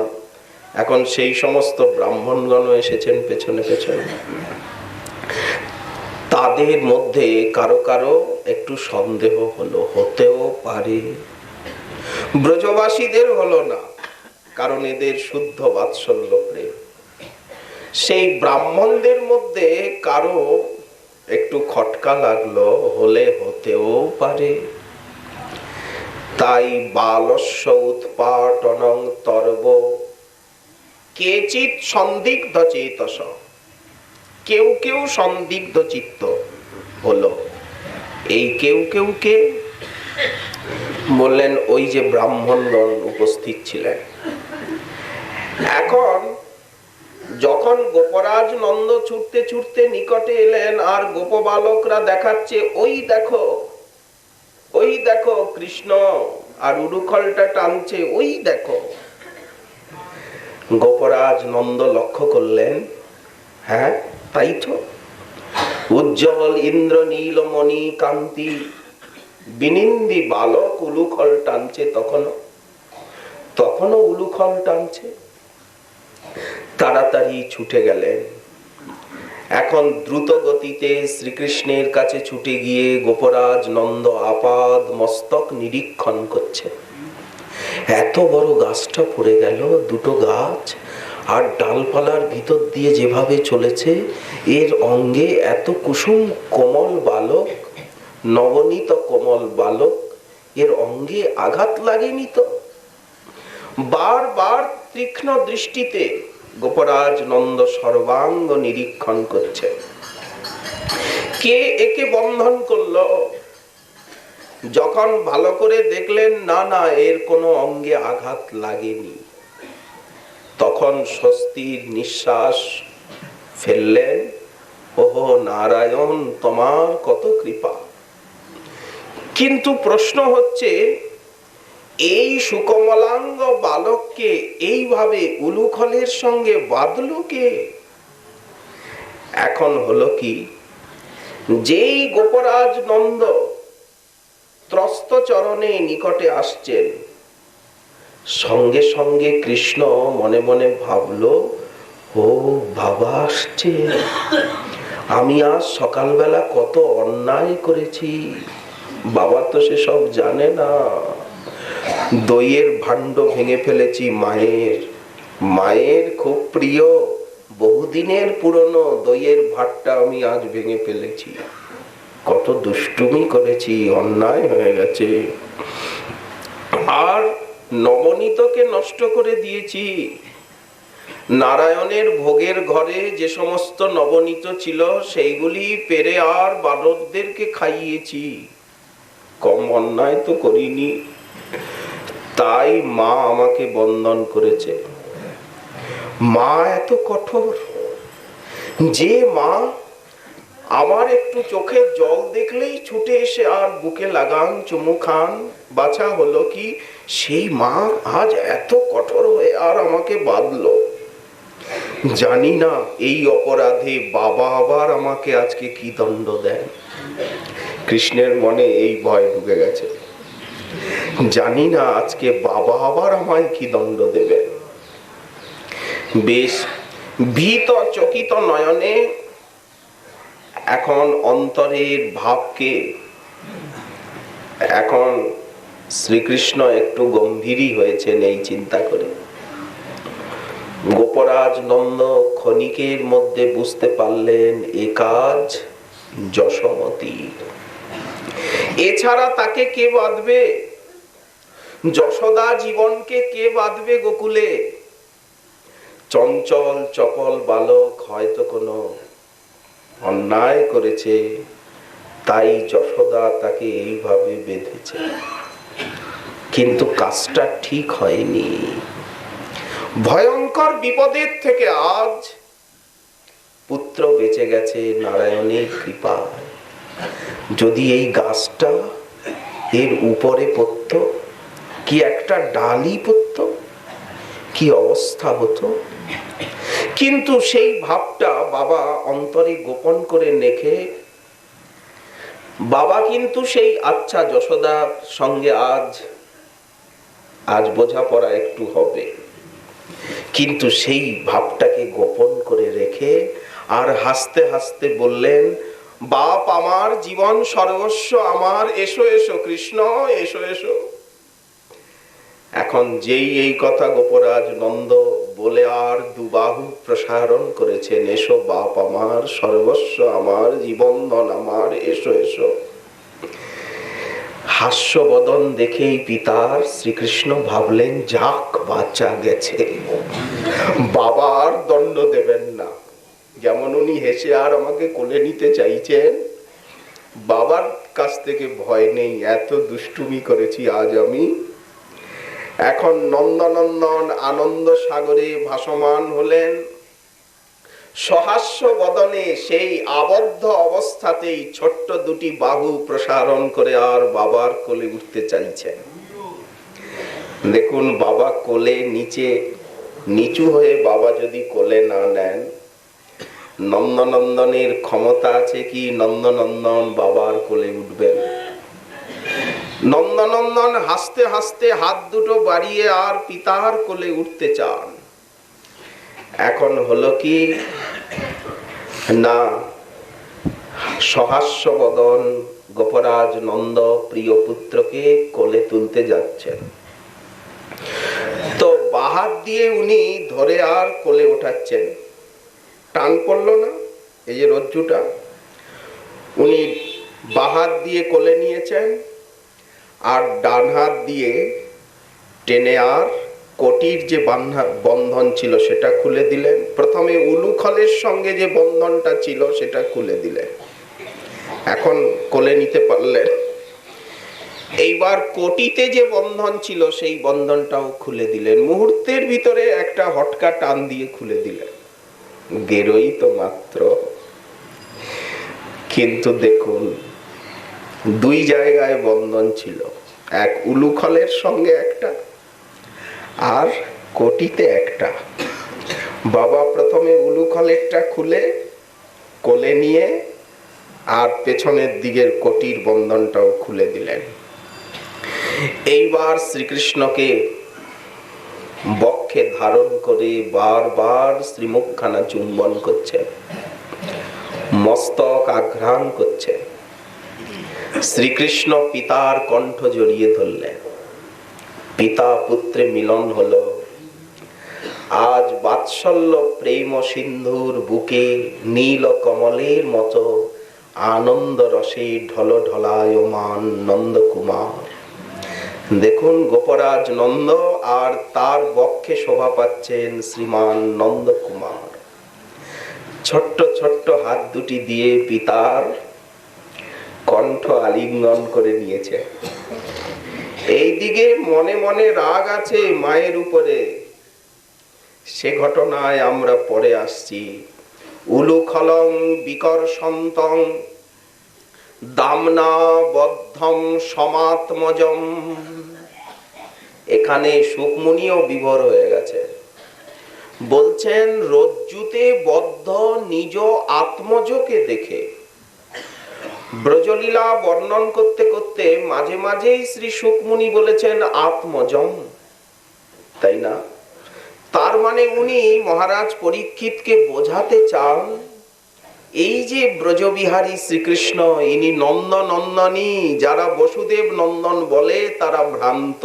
এখন সেই সমস্ত ব্রাহ্মণগণ এসেছেন পেছনে পেছনে। তাদের মধ্যে কারো কারো একটু সন্দেহ হলো, হতেও পারে। ব্রজবাসীদের হলো না, কারণ এদের শুদ্ধ বাৎসল্য প্রেম। সেই ব্রাহ্মণদের মধ্যে কারো একটু খটকা লাগলো, হলে হতেও পারে। তাই বালস্য উৎপাটনং তর্ব কেচিৎ সন্দিগ্ধ চেতস, কেউ কেউ সন্দিগ্ধ চিত্ত হলো। এই কেউ কেউ কে বললেন? ওই যে ব্রাহ্মণগণ উপস্থিত ছিলেন। এখন যখন গোপরাজ নন্দ ছুটতে ছুটতে নিকটে এলেন, আর গোপবালকরা দেখাচ্ছে ওই দেখো কৃষ্ণ, আর উরুখলটা টানছে, ওই দেখো। গোপরাজ নন্দ লক্ষ্য করলেন, হ্যাঁ তাই তো, উজ্জ্বল ইন্দ্র নীলমণি কান্তি বিনিন্দি বালক উলুখল টানছে, তখনও উলুখল টানছে। তাড়াতাড়ি ছুটে গেলেন। এখন দ্রুত গতিতে শ্রীকৃষ্ণের কাছে ছুটে গিয়ে গোপরাজ নন্দ আপাদ মস্তক নিরীক্ষণ করছে। এত বড় গাছটা পড়ে গেল, দুটো গাছ, আর ডালপালার ভিতর দিয়ে যেভাবে চলেছে, এর অঙ্গে এত কুসুম কোমল বালক, নবনীত কোমল বালক, এর অঙ্গে আঘাত লাগেনি তো? বারবার তীক্ষ্ণ দৃষ্টিতে গোপরাজ নন্দ সর্বাঙ্গ নিরীক্ষণ করছে। কে একে বন্ধন করলো? যখন ভালো করে দেখলেন না এর কোনো অঙ্গে আঘাত লাগেনি, তখন স্বস্তির নিঃশ্বাস ফেললেন। ওহো নারায়ণ, তোমার কত কৃপা। কিন্তু প্রশ্ন হচ্ছে, এই সুকমলাঙ্গ বালককে এইভাবে উলুখলের সঙ্গে বাঁধল কে? এখন হলো কি, যেই গোপরাজ নন্দ ত্রস্ত চরণে নিকটে আসছেন, সঙ্গে সঙ্গে কৃষ্ণ মনে মনে ভাবলো, ও বাবা আসছে, আমি আজ সকালবেলা কত অন্যায় করেছি, বাবা তো সেসব জানে না। দইয়ের ভাণ্ড ভেঙে ফেলেছি মায়ের খুব প্রিয় বহুদিনের পুরনো দইয়ের ভাতটা আমি আজ ভেঙে ফেলেছি। কত দুষ্টুমি করেছি, অন্যায় হয়ে গেছে, আর নবনীতকে নষ্ট করে দিয়েছি। নারায়ণের ভোগের ঘরে যে সমস্ত নবনীত ছিল সেইগুলি পেরে আর বানরদেরকে খাইয়েছি, কম অন্যায় তো করিনি। তাই মা আমাকে বন্দন করেছে। মা এত কঠোর যে মা আমার একটু চোখের জল দেখলেই ছুটে এসে আর বুকে লাগান, চুমু খান। বাছা হলো কি, সেই মা আজ এত কঠোর হয়ে আর আমাকে বাঁধলো। জানি না এই অপরাধে বাবা আবার আমাকে আজকে কি দণ্ড দেন। কৃষ্ণের মনে এই ভয় ঢুকে গেছে, জানি না আজকে বাবা আবার আমায় কি দণ্ড দেবে। বেশ ভীত চকিত নয়নে এখন অন্তরের ভাবকে এখন শ্রীকৃষ্ণ একটু গম্ভীরই হয়েছেন এই চিন্তা করে। গোপরাজ নন্দ ক্ষণিকের মধ্যে বুঝতে পারলেন এ কাজ যশোমতীর, এছাড়া তাকে কে বাঁধবে? যশোদা জীবনকে কে বাঁধবে গোকুলে? চঞ্চল চপল বালক হয়তো কোনো অন্যায় করেছে, তাই যশোদা তাকে এইভাবে বেঁধেছে, কিন্তু কাজটা ঠিক হয়নি। ভয়ঙ্কর বিপদের থেকে আজ পুত্র বেঁচে গেছে নারায়ণের কৃপায়। যদি এই গাছটা এর উপরে পড়তো, কি একটা ডালি পড়তো, কি অবস্থা হতো। কিন্তু সেই ভাবটা বাবা অন্তরে গোপন করে রেখে, বাবা কিন্তু সেই আচ্ছা যশোদার সঙ্গে আজ বোঝাপড়া একটু হবে, কিন্তু সেই ভাবটাকে গোপন করে রেখে আর হাসতে হাসতে বললেন, বাপ আমার, জীবন সর্বস্ব আমার, এসো এসো কৃষ্ণ, এসো এসো। এখন যেই এই কথা গোপরাজ নন্দ বলে আর দুবাহু প্রসারণ করেছেন, এসো বাপ আমার, সর্বস্ব আমার, জীবনধন আমার, এসো এসো। হাস্যবদন দেখেই পিতার শ্রীকৃষ্ণ ভাবলেন, যাক বাচ্চা গেছে, বাবা আর দণ্ড দেবেন না। যেমন উনি হেসে আর আমাকে কোলে নিতে চাইছেন, বাবার কাছ থেকে ভয় নেই, এত দুষ্টুমি করেছি আজ আমি। এখন নন্দনন্দন আনন্দ সাগরে ভাসমান হলেন, সহাস্য বদনে সেই আবদ্ধ অবস্থাতেই ছোট্ট দুটি বাহু প্রসারণ করে আর বাবার কোলে উঠতে চাইছেন। দেখুন, বাবা কোলে নিচু হয়ে বাবা যদি কোলে না নেন, নন্দনন্দনের ক্ষমতা আছে কি নন্দনন্দন বাবার কোলে উঠবেন? নন্দনন্দন হাসতে হাসতে হাত দুটো বাড়িয়ে আর পিতার কোলে উঠতে চান। এখন হলো কি না, সহাস্য বদন গোপরাজ নন্দ প্রিয় পুত্রকে কোলে তুলতে যাচ্ছেন, তো বাহাত দিয়ে উনি ধরে আর কোলে ওঠাচ্ছেন। টান পড়লো না, এই যে রজ্জুটা, উনি বাহাত দিয়ে কোলে নিয়েছেন আর ডান হাত দিয়ে টেনে আর কোটির যে বন্ধন ছিল সেটা খুলে দিলেন। প্রথমে উলুখলের সঙ্গে যে বন্ধনটা ছিল সেটা খুলে দিলেন, এখন কোলে নিতে পারলেন। এইবার কোটিতে যে বন্ধন ছিল সেই বন্ধনটাও খুলে দিলেন, মুহূর্তের ভিতরে একটা হটকা টান দিয়ে খুলে দিলেন। গেরোই তো মাত্র, কিন্তু দেখুন দুই জায়গায় বন্ধন ছিল, এক উলুখলের সঙ্গে একটা আর কোটিতে একটা। বাবা প্রথমে উলুখলেরটা খুলে কোলে নিয়ে আর পেছনের দিকের কোটির বন্ধনটাও খুলে দিলেন। এইবার শ্রীকৃষ্ণকে বক্ষে ধারণ করে বারবার শ্রীমুখখানা চুম্বন করছে, মস্তক আঘ্রাণ করছে। শ্রীকৃষ্ণ পিতার কণ্ঠ জড়িয়ে ধরলেন, পিতা পুত্রে মিলন হলো। আজ বাৎসল্য প্রেম সিন্ধুর বুকে নীল কমলের মতো আনন্দ রসে ঢলঢলায়মান নন্দকুমার। দেখুন গোপরাজ নন্দ আর তার বক্ষে শোভা পাচ্ছেন শ্রীমান নন্দকুমার। ছোট্ট ছোট্ট হাত দুটি দিয়ে পিতার কণ্ঠ আলিঙ্গন করে নিয়েছে। এইদিকে মনে মনে রাগ আছে মায়ের উপরে, সে ঘটনায় আমরা পরে আসছি। উলুখলং বিকর্ষন্তং দামনা বদ্ধং সমাত্মজম। এখানে সুকমুনিও বিভোর হয়ে গেছে, বলছেন রজ্জুতে বদ্ধ নিজ আত্মজকে দেখে। ব্রজলীলা বর্ণন করতে করতে মাঝে মাঝেই শ্রী সুকমুনি বলেছেন আত্মজম, তাই না? তার মানে উনি মহারাজ পরীক্ষিতকে বোঝাতে চান এই যে ব্রজবিহারী শ্রীকৃষ্ণ, ইনি নন্দনন্দনী। যারা বসুদেব নন্দন বলে তারা ভ্রান্ত,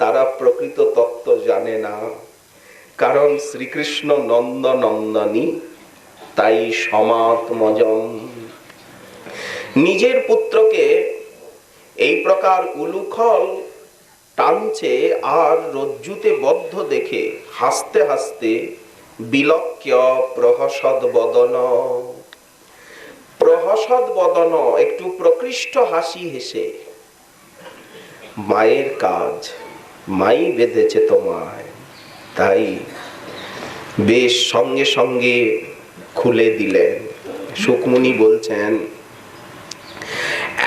তারা প্রকৃত তত্ত্ব জানে না। কারণ শ্রীকৃষ্ণ নন্দনন্দনী, তাই সমাত্মজম। নিজের পুত্রকে এই প্রকার উলুখল টানছে আর রজ্জুতে বদ্ধ দেখে হাসতে হাসতে বিলক্ষ্য প্রহসদ বদন। প্রহসদ বদন, একটু প্রকৃষ্ট হাসি হেসে। মায়ের কাজ, মাই বেঁধেছে তোমায়, তাই বেশ সঙ্গে সঙ্গে খুলে দিলেন। সুকমুনি বলছেন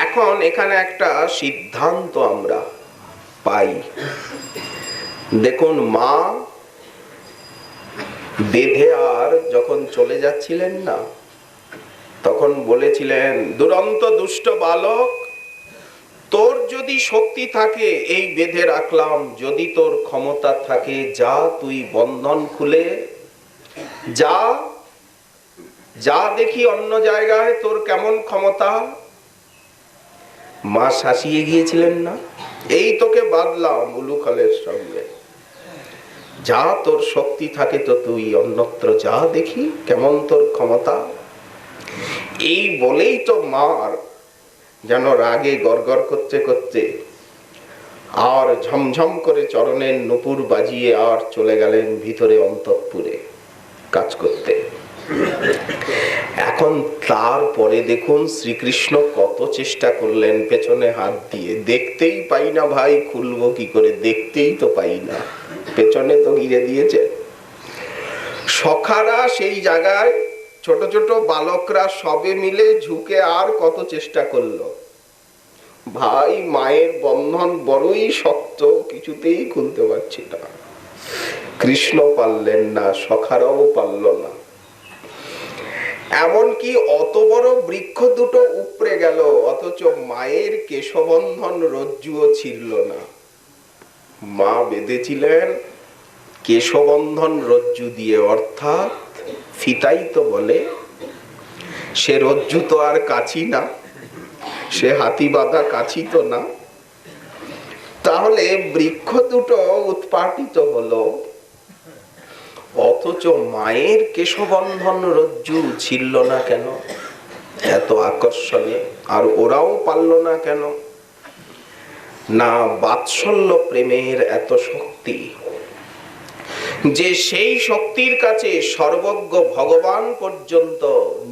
এখন এখানে একটা সিদ্ধান্ত আমরা পাই। দেখুন মা বেঁধে আর যখন চলে যাচ্ছিলেন না, তখন বলেছিলেন দুরন্ত দুষ্ট বালক, তোর যদি শক্তি থাকে এই বেঁধে রাখলাম, যদি তোর ক্ষমতা থাকে যা তুই বন্ধন খুলে যা, যা দেখি অন্য জায়গায় তোর কেমন ক্ষমতা। মা শাসিয়ে গিয়েছিলেন না, এই তোকে বাঁধলাম উলুখলের সঙ্গে, যা তোর শক্তি থাকে তো তুই অন্যত্র যা, দেখি কেমন তোর ক্ষমতা। এই বলেই তো মার যেন রাগে গড়গড় করতে করতে আর ঝমঝম করে চরণের নূপুর বাজিয়ে আর চলে গেলেন ভিতরে অন্তঃপুরে কাজ করতে। এখন তারপরে দেখুন শ্রীকৃষ্ণ কত চেষ্টা করলেন পেছনে হাত দিয়ে, দেখতেই পাই না ভাই, খুলবো কি করে, দেখতেই তো পাই না, পেছনে তো ঘিরে দিয়েছে। সখারা সেই জায়গায়, ছোট ছোট বালকরা সবে মিলে ঝুঁকে আর কত চেষ্টা করলো। ভাই মায়ের বন্ধন বড়ই শক্ত, কিছুতেই খুলতে পারছি না। কৃষ্ণ পারলেন না, সখারাও পারল না। এমনকি অত বড় বৃক্ষ দুটো উপড়ে গেল, অথচ মায়ের কেশবন্ধন রজ্জুও ছিঁড়ল না। মা বেঁধেছিলেন কেশবন্ধন রজ্জু দিয়ে, অর্থাৎ ফিতাই তো বলে, সে রজ্জু তো আর কাছি না, সে হাতি বাঁধা কাছি তো না। তাহলে বৃক্ষ দুটো উৎপাটিত হলো, অথচ মায়ের কেশবন্ধন রজ্জু ছিড়ল না কেন? এত আকর্ষণে। আর ওরাও পারল না কেন? না, বাৎসল্য প্রেমের এত শক্তি যে সেই শক্তির কাছে সর্বজ্ঞ ভগবান পর্যন্ত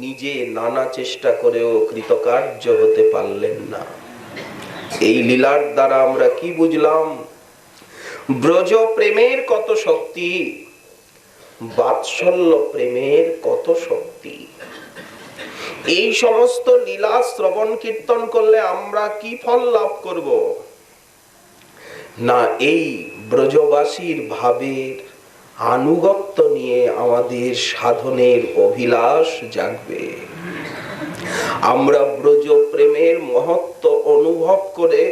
নিজে নানা চেষ্টা করেও কৃতকার্য হতে পারলেন না। এই লীলার দ্বারা আমরা কি বুঝলাম? ব্রজ প্রেমের কত শক্তি, বাৎসল্য প্রেমের কত শক্তি। এই সমস্ত লীলা শ্রবণ কীর্তন করলে আমরা কি ফল লাভ করব? না, এই ব্রজবাসীর ভাবের আনুগত্য নিয়ে আমাদের সাধনের অভিলাষ জাগবে। আমরা ব্রজ প্রেমের মহত্ব অনুভব করে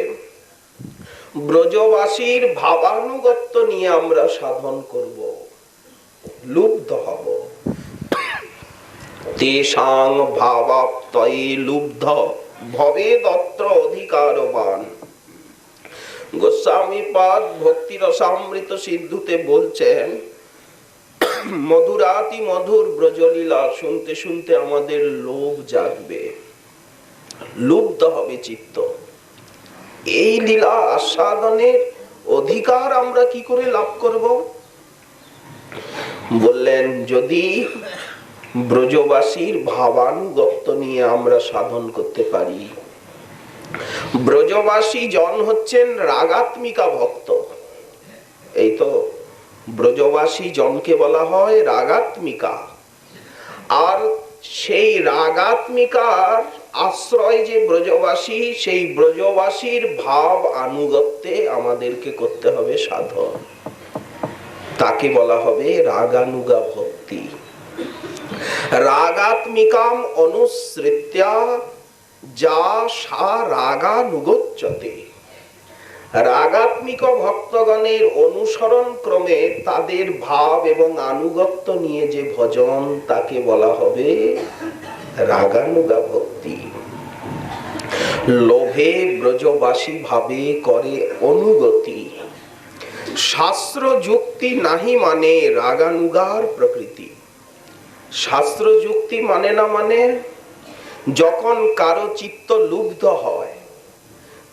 ব্রজবাসীর ভাবানুগত্য নিয়ে আমরা সাধন করব, লুব্ধ হব। তেষাং ভাবাপ্তয়ে লুব্ধ ভবেদত্র অধিকারবান। গোস্বামী পাদ ভক্তি রসামৃত সিন্ধুতে বলছেন, মধুরাতি মধুর ব্রজলীলা শুনতে শুনতে আমাদের লোভ জাগবে। লুব্ধ হবে চিত্ত। এই লীলা আস্বাদনের অধিকার আমরা কি করে লাভ করব? বললেন, যদি ব্রজবাসীর ভাবানুগত্য নিয়ে আমরা সাধন করতে পারি। ব্রজবাসী জন হচ্ছেন রাগাত্মিকা ভক্ত। এই তো ব্রজবাসী জনকে বলা হয় রাগাত্মিকা। আর সেই রাগাত্মিকার আশ্রয় যে ব্রজবাসী, সেই ব্রজবাসীর ভাব আনুগত্যে আমাদেরকে করতে হবে সাধন। তাকে বলা হবে রাগানুগা ভক্তি। রাগাত্মিকাম অনুসৃত্যা যা সা রাগানুগোচ্যতে। রাগাত্মিক ভক্তগণের অনুসরণ ক্রমে তাদের ভাব এবং আনুগত্য নিয়ে যে ভজন, তাকে বলা হবে রাগানুগা ভক্তি। লোভে ব্রজবাসী ভাবে করে অনুগতি, শাস্ত্র যুক্তি নাহি মানে রাগানুগার প্রকৃতি। শাস্ত্র যুক্তি মানে না মানে, যখন কারো চিত্ত লুব্ধ হয়,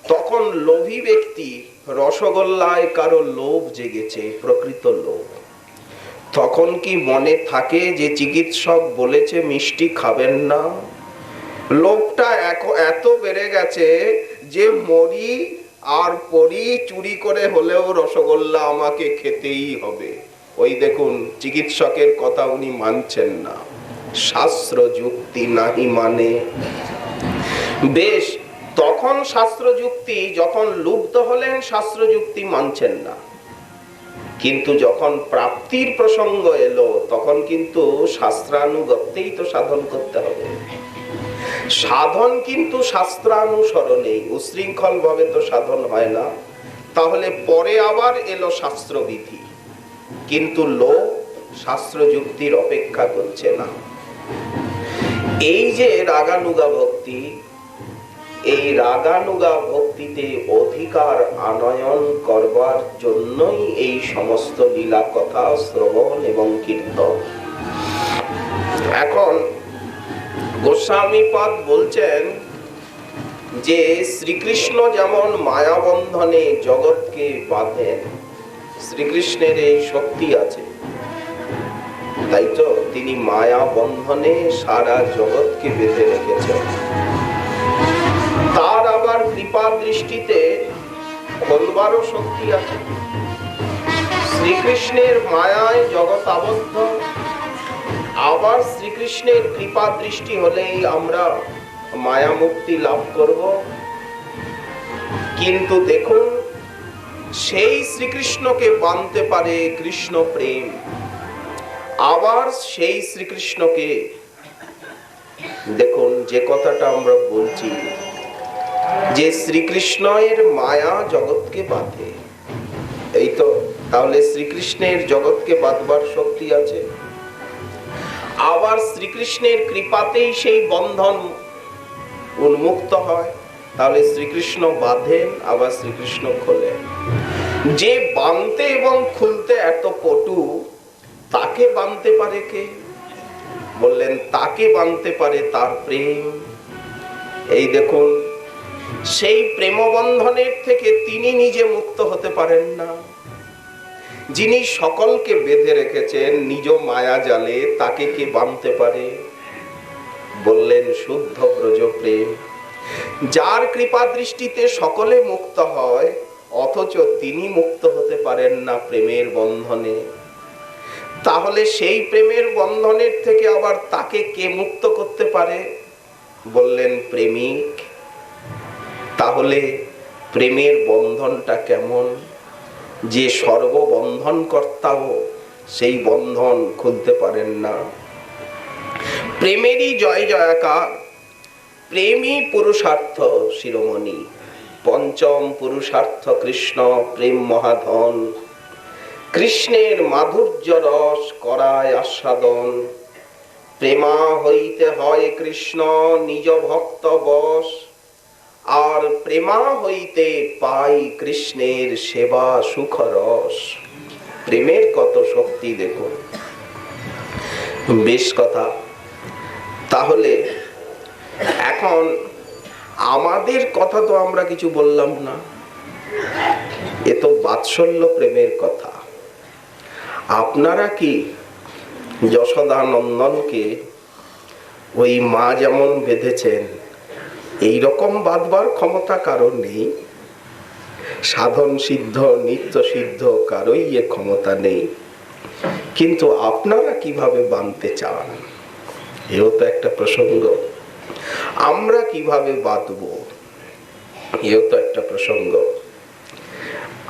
তখন লোভী ব্যক্তি, রসগোল্লায় কারো লোভ জেগেছে, প্রকৃত লোভ, তখন কি মনে থাকে যে চিকিৎসক বলেছে মিষ্টি খাবেন না? লোভটা এত বেড়ে গেছে যে মরি আর পরি চুরি করে হলেও রসগোল্লা আমাকে খেতেই হবে। ওই দেখুন, চিকিৎসকের কথা উনি মানছেন না। শাস্ত্র যুক্তি নাহি মানে। বেশ, তখন শাস্ত্র যুক্তি, যখন লুব্ধ হলেন শাস্ত্র যুক্তি মানছেন না, কিন্তু যখন প্রাপ্তির প্রসঙ্গ এলো তখন কিন্তু শাস্ত্রানুগত্যেই তো সাধন করতে হবে। সাধন কিন্তু শাস্ত্রানুসরণেই, উশৃঙ্খল ভাবে তো সাধন হয় না। তাহলে পরে আবার এলো শাস্ত্রবিধি, কিন্তু লোক শাস্ত্র যুক্তির অপেক্ষা করছে না। এই যে রাগানুগা ভক্তি, এই রাগানুগা ভক্তিতে অধিকার আনয়ন করবার জন্যই এই সমস্ত লীলা কথা শ্রবণ এবং কীর্তন। এখন গোস্বামীপাদ বলছেন যে শ্রীকৃষ্ণ যেমন মায়াবন্ধনে জগৎকে বাঁধেন, শ্রীকৃষ্ণের এই শক্তি আছে, তাই তো তিনি মায়া বন্ধনে সারা জগৎকে বেঁধে রেখেছেন। তার আবার কৃপা দৃষ্টিতে খোলবারও শক্তি আছে। শ্রীকৃষ্ণের মায়ায় জগৎ আবদ্ধ, আবার শ্রীকৃষ্ণের কৃপা দৃষ্টি হলেই আমরা মায়া মুক্তি লাভ করব। কিন্তু দেখুন, সেই শ্রীকৃষ্ণকে বানতে পারে কৃষ্ণ প্রেম, আবার সেই শ্রীকৃষ্ণকে, দেখুন যে কথাটা আমরা বলছি যে শ্রীকৃষ্ণের মায়া জগৎকে বাঁধে, এই তো, তাহলে শ্রীকৃষ্ণের জগৎকে বাঁধবার শক্তি আছে। আবার শ্রীকৃষ্ণের কৃপাতেই সেই বন্ধন উন্মুক্ত হয়, তাহলে শ্রীকৃষ্ণ বাঁধেন, আবার শ্রীকৃষ্ণ খোলেন। যে বাঁধতে এবং খুলতে এত পটু, তাকে বাঁধতে পারে কে? বললেন, তাকে বাঁধতে পারে তার প্রেম। এই দেখুন, সেই প্রেমবন্ধনের থেকে তিনি নিজে মুক্ত হতে পারেন না। যিনি সকলকে বেঁধে রেখেছেন নিজ মায়া জালে, তাকে কে বাঁধতে পারে? বললেন, শুদ্ধ ব্রজ প্রেম। যার কৃপা দৃষ্টিতে সকলে মুক্ত হয়, অথচ তিনি মুক্ত হতে পারেন না প্রেমের বন্ধনে। তাহলে সেই প্রেমের বন্ধনের থেকে আবার তাকে কে মুক্ত করতে পারে? বললেন, প্রেমিক। তাহলে প্রেমের বন্ধনটা কেমন? যে সর্ববন্ধন কর্তাও সেই বন্ধন খুলতে পারেন না। প্রেমেরই জয় জয়কার, প্রেমই পুরুষার্থ শিরোমণি। পঞ্চম পুরুষার্থ কৃষ্ণ, প্রেম মহাধন। কৃষ্ণের মাধুর্য রস করায় আস্বাদন। প্রেমা হইতে হয় কৃষ্ণ নিজ ভক্ত বশ, আর প্রেমা হইতে পাই কৃষ্ণের সেবা সুখ রস। প্রেমের কত শক্তি দেখুন। বেশ কথা। তাহলে এখন আমাদের কথা তো আমরা কিছু বললাম না, এ তো বাৎসল্য প্রেমের কথা। আপনারা কি যশোদা নন্দনকে ওই মা যেমন বেঁধেছেন এইরকম বাঁধবার ক্ষমতা কারো নেই। সাধন সিদ্ধ নিত্য সিদ্ধ কারোই এ ক্ষমতা নেই। কিন্তু আপনারা কিভাবে বাঁধতে চান, এও তো একটা প্রসঙ্গ। আমরা কিভাবে বাঁধবো, এও তো একটা প্রসঙ্গ।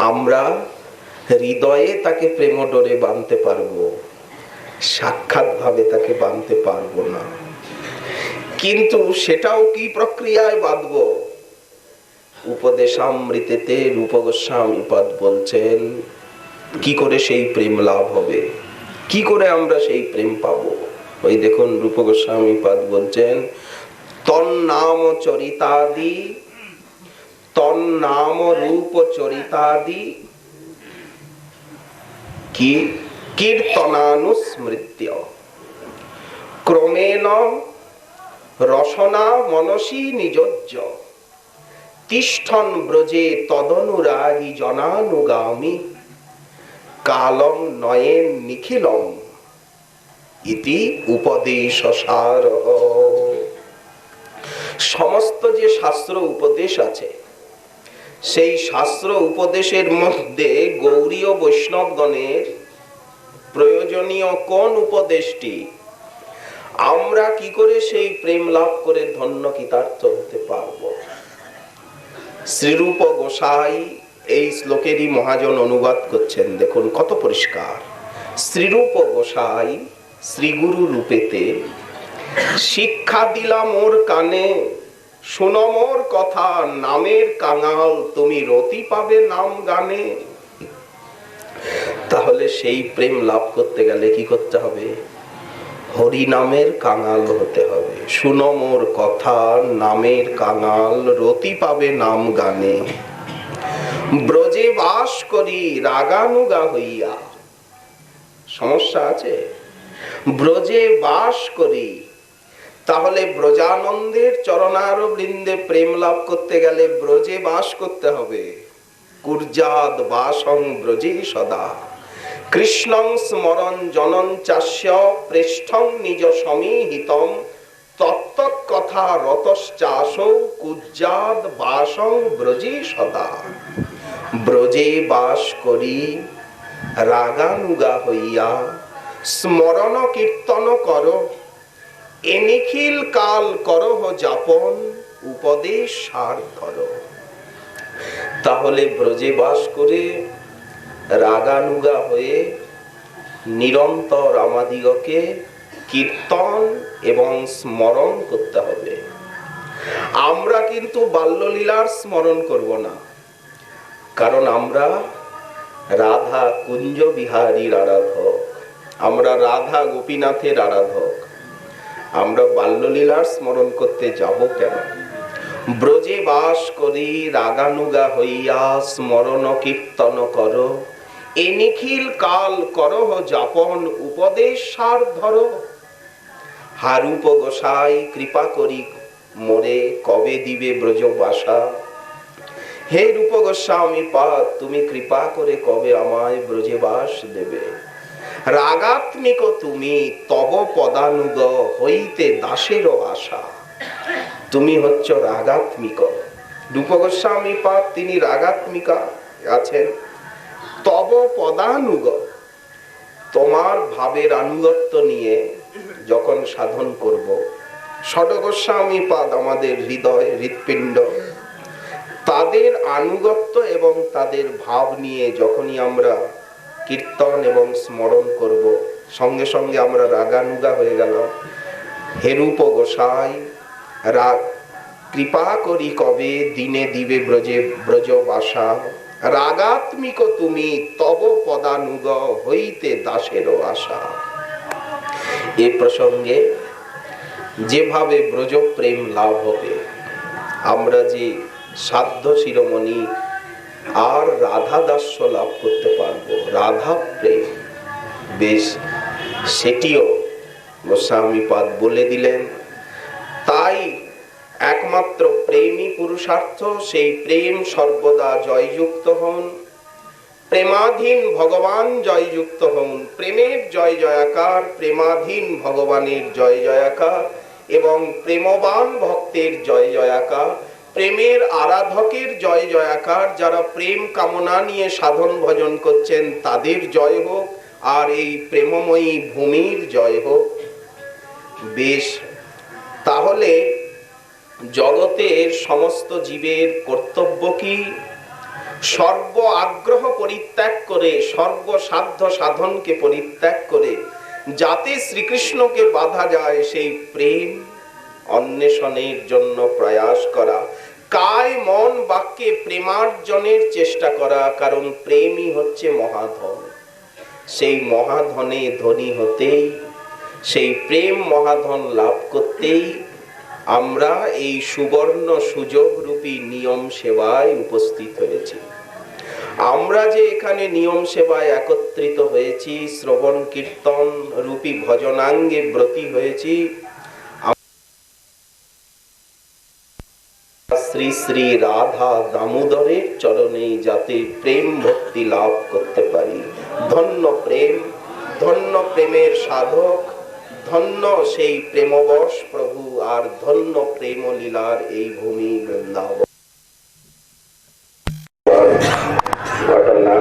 আমরা হৃদয়ে তাকে প্রেম ডোরে বাঁধতে পারবো, সাক্ষাৎ ভাবে তাকে বাঁধতে পারবো না। কিন্তু সেটাও কি প্রক্রিয়ায় বাঁধবো? উপদেশামৃতেতে রূপ গোস্বামীপাদ বলছেন কি করে সেই প্রেম লাভ হবে, কি করে আমরা সেই প্রেম পাবো। ওই দেখুন রূপ গোস্বামীপাদ বলছেন তন্নাম চরিতাদি, তন্নাম রূপ চরিতাদি কি কীর্তনানুস্মৃত্য ক্রমেণ রসনা মনসী নিযোজ্য তিষ্ঠন ব্রজে তদনুরাগী জনানুগামী কালম নয়েন নিখিলম ইতি উপদেশসার। সমস্ত যে শাস্ত্র উপদেশ আছে, সেই শাস্ত্র উপদেশের মধ্যে গৌড়ীয় বৈষ্ণবগণের প্রয়োজনীয় কোন উপদেশটি? আমরা কি করে সেই প্রেম লাভ করে ধন্য কৃতার্থ হতে পারবো? শ্রীরূপ গোসাই এই শ্লোকেরই মহাজন অনুবাদ করছেন, দেখুন কত পরিষ্কার। শ্রীরূপ গোসাই শ্রীগুরু রূপেতে শিক্ষা দিলাম ওর কানে, শুনো মোর কথা নামের কাঙাল তুমি রতি পাবে নাম গানে। তাহলে সেই প্রেম লাভ করতে গেলে কি করতে হবে? হরি নামের কাঙাল হতে হবে। শুনো মোর কথা নামের কাঙাল রতি পাবে নাম গানে। ব্রজে বাস করি রাগানুগা হইয়া, সমস্যা আছে। ব্রজে বাস করি, তাহলে ব্রজানন্দের চরণার বৃন্দে প্রেম লাভ করতে গেলে ব্রজে বাস করতে হবে। কুর্জাদ বাসং ব্রজে সদা কৃষ্ণং স্মরণ জনন চাস্য প্রেষ্ঠং নিজ সমীহিতম তত্তৎ কথা রতশ্চাসৌ কুর্জাদ বাসং ব্রজে সদা। ব্রজে বাস করি রাগানুগা হইয়া স্মরণ কীর্তন কর, এ নিখিল কাল করহ যাপন উপদেশ সার ধর। তাহলে ব্রজে বাস করে রাগানুগা হয়ে নিরন্তর আমাদিগকে কীর্তন এবং স্মরণ করতে হবে। আমরা কিন্তু বাল্যলীলার স্মরণ করব না, কারণ আমরা রাধা কুঞ্জ বিহারীর আরাধক, আমরা রাধা গোপীনাথের আরাধক। আমরা বাল্যলীলার স্মরণ করতে যাব কেন? ব্রজে বাস করি রাগানুগা হইয়া স্মরণ কীর্তন কর, এ নিখিল কাল করহ যাপন উপদেশ সার ধর। হারূপ গোসাই কৃপা করি মোরে কবে দিবে ব্রজ বাসা। হে রূপ গোস্বামী পাদ, তুমি কৃপা করে কবে আমায় ব্রজে বাস দেবে। রাগাত্মিক তুমি তব পদানুগ হইতে দাসের আশা। তুমি হচ্ছ রাগাত্মিক। রূপ গোস্বামী পাদ তিনি রাগাত্মিকা আছেন। তব পদানুগ, তোমার ভাবের আনুগত্য নিয়ে যখন সাধন করব। ষড গোস্বামী পাদ আমাদের হৃদয় হৃৎপিণ্ড, তাদের আনুগত্য এবং তাদের ভাব নিয়ে যখনই আমরা কীর্তন এবং স্মরণ করব, সঙ্গে সঙ্গে আমরা রাগানুগা হয়ে গেল। হে রূপ গোসাই, কৃপা করি কবে দিনে দিবে ব্রজে ব্রজ বাসা। রাগাত্মিক তুমি তব পদানুগ হইতে দাসের আশা। এ প্রসঙ্গে যেভাবে ব্রজ প্রেম লাভ হবে, আমরা যে সাধ্য শিরোমণি আর রাধা দাস্য লাভ করতে পারবো, রাধা প্রেম, বেশ সেটিও গোস্বামীপাদ বলে দিলেন। তাই একমাত্র প্রেমই পুরুষার্থ, সেই প্রেম সর্বদা জয়যুক্ত হন। প্রেমাধীন ভগবান জয়যুক্ত হন। প্রেমের জয় জয়াকার, প্রেমাধীন ভগবানের জয় জয়াকার এবং প্রেমবান ভক্তের জয় জয়াকার, প্রেমের আরাধকের জয় জয়াকার। যারা প্রেম কামনা নিয়ে সাধন ভজন করছেন তাদের জয় হোক, আর এই প্রেমময়ী ভূমির জয় হোক। বেশ, তাহলে জগতের সমস্ত জীবের কর্তব্য কি? সর্ব আগ্রহ পরিত্যাগ করে, সর্বসাধ্য সাধনকে পরিত্যাগ করে যাতে শ্রীকৃষ্ণকে বাধা যায় সেই প্রেম অন্বেষণের জন্য প্রয়াস করা, কায় মন বাক্যে প্রেমার্জনের চেষ্টা করা। কারণ প্রেমই হচ্ছে মহাধন। সেই মহাধনে ধনী হতেই, সেই প্রেম মহাধন লাভ করতেই আমরা এই সুবর্ণ সুযোগ রূপী নিয়ম সেবায় উপস্থিত হয়েছি। আমরা যে এখানে নিয়ম সেবায় একত্রিত হয়েছি, শ্রবণ কীর্তন রূপী ভজনাঙ্গে ব্রতী হয়েছি, শ্রী শ্রী রাধা দামোদরের চরণে যাতে প্রেম ভক্তি লাভ করতে পারি। ধন্য প্রেম, ধন্য প্রেমের সাধক, ধন্য সেই প্রেমবশ প্রভু, আর ধন্য প্রেম লীলার এই ভূমি বৃন্দাবন। ঘটনা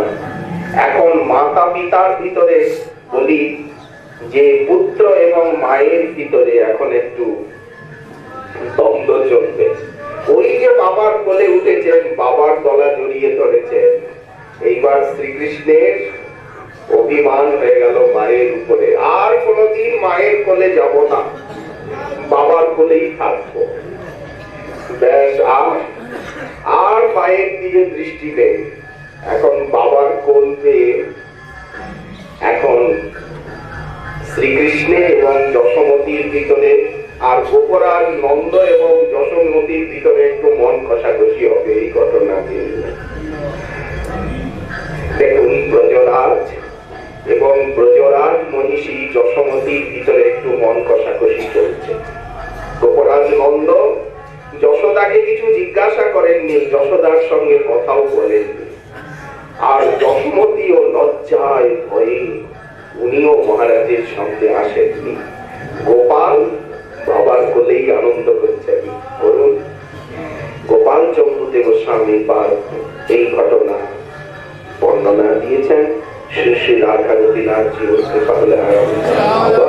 এখন মাতা পিতার ভিতরে বলি যে পুত্র এবং মায়ের ভিতরে এখন একটু দ্বন্দ্ব চলবে। ওই যে বাবার কোলে উঠেছেন, বাবার গলা জড়িয়ে ধরেছেন, এইবার শ্রীকৃষ্ণের অভিমান হয়ে গেল মায়ের উপরে। আর কোনদিন মায়ের কোলে যাব না, বাবার কোলেই থাকবো। ব্যাস, আর মায়ের দিকে দৃষ্টি নেই। এখন বাবার কোল পেয়ে এখন শ্রীকৃষ্ণের এবং যশোমতীর ভিতরে, আর গোপরাজ নন্দ এবং যশোমতীর ভিতরে একটু মন কষাকষি হবে এই ঘটনা দিয়ে। দেখুন, ব্রজরাজ এবং ব্রজরাজ মহিষী যশোমতীর ভিতরে একটু মন কষাকষি চলছে। গোপরাজ নন্দ যশোদাকে কিছু জিজ্ঞাসা করেননি, যশোদার সঙ্গে কথাও বলেননি। আর যশোমতী ও লজ্জায় ভয়ে উনিও মহারাজের সঙ্গে আসেননি। গোপাল বাবার কোলেই আনন্দ করছেন। বলুন, গোপাল চন্দ্রদেব গোস্বামী এই ঘটনা বর্ণনা দিয়েছেন। শ্রী শ্রী রাধা গোপীনাথ জি বলতে পারলে আমাদের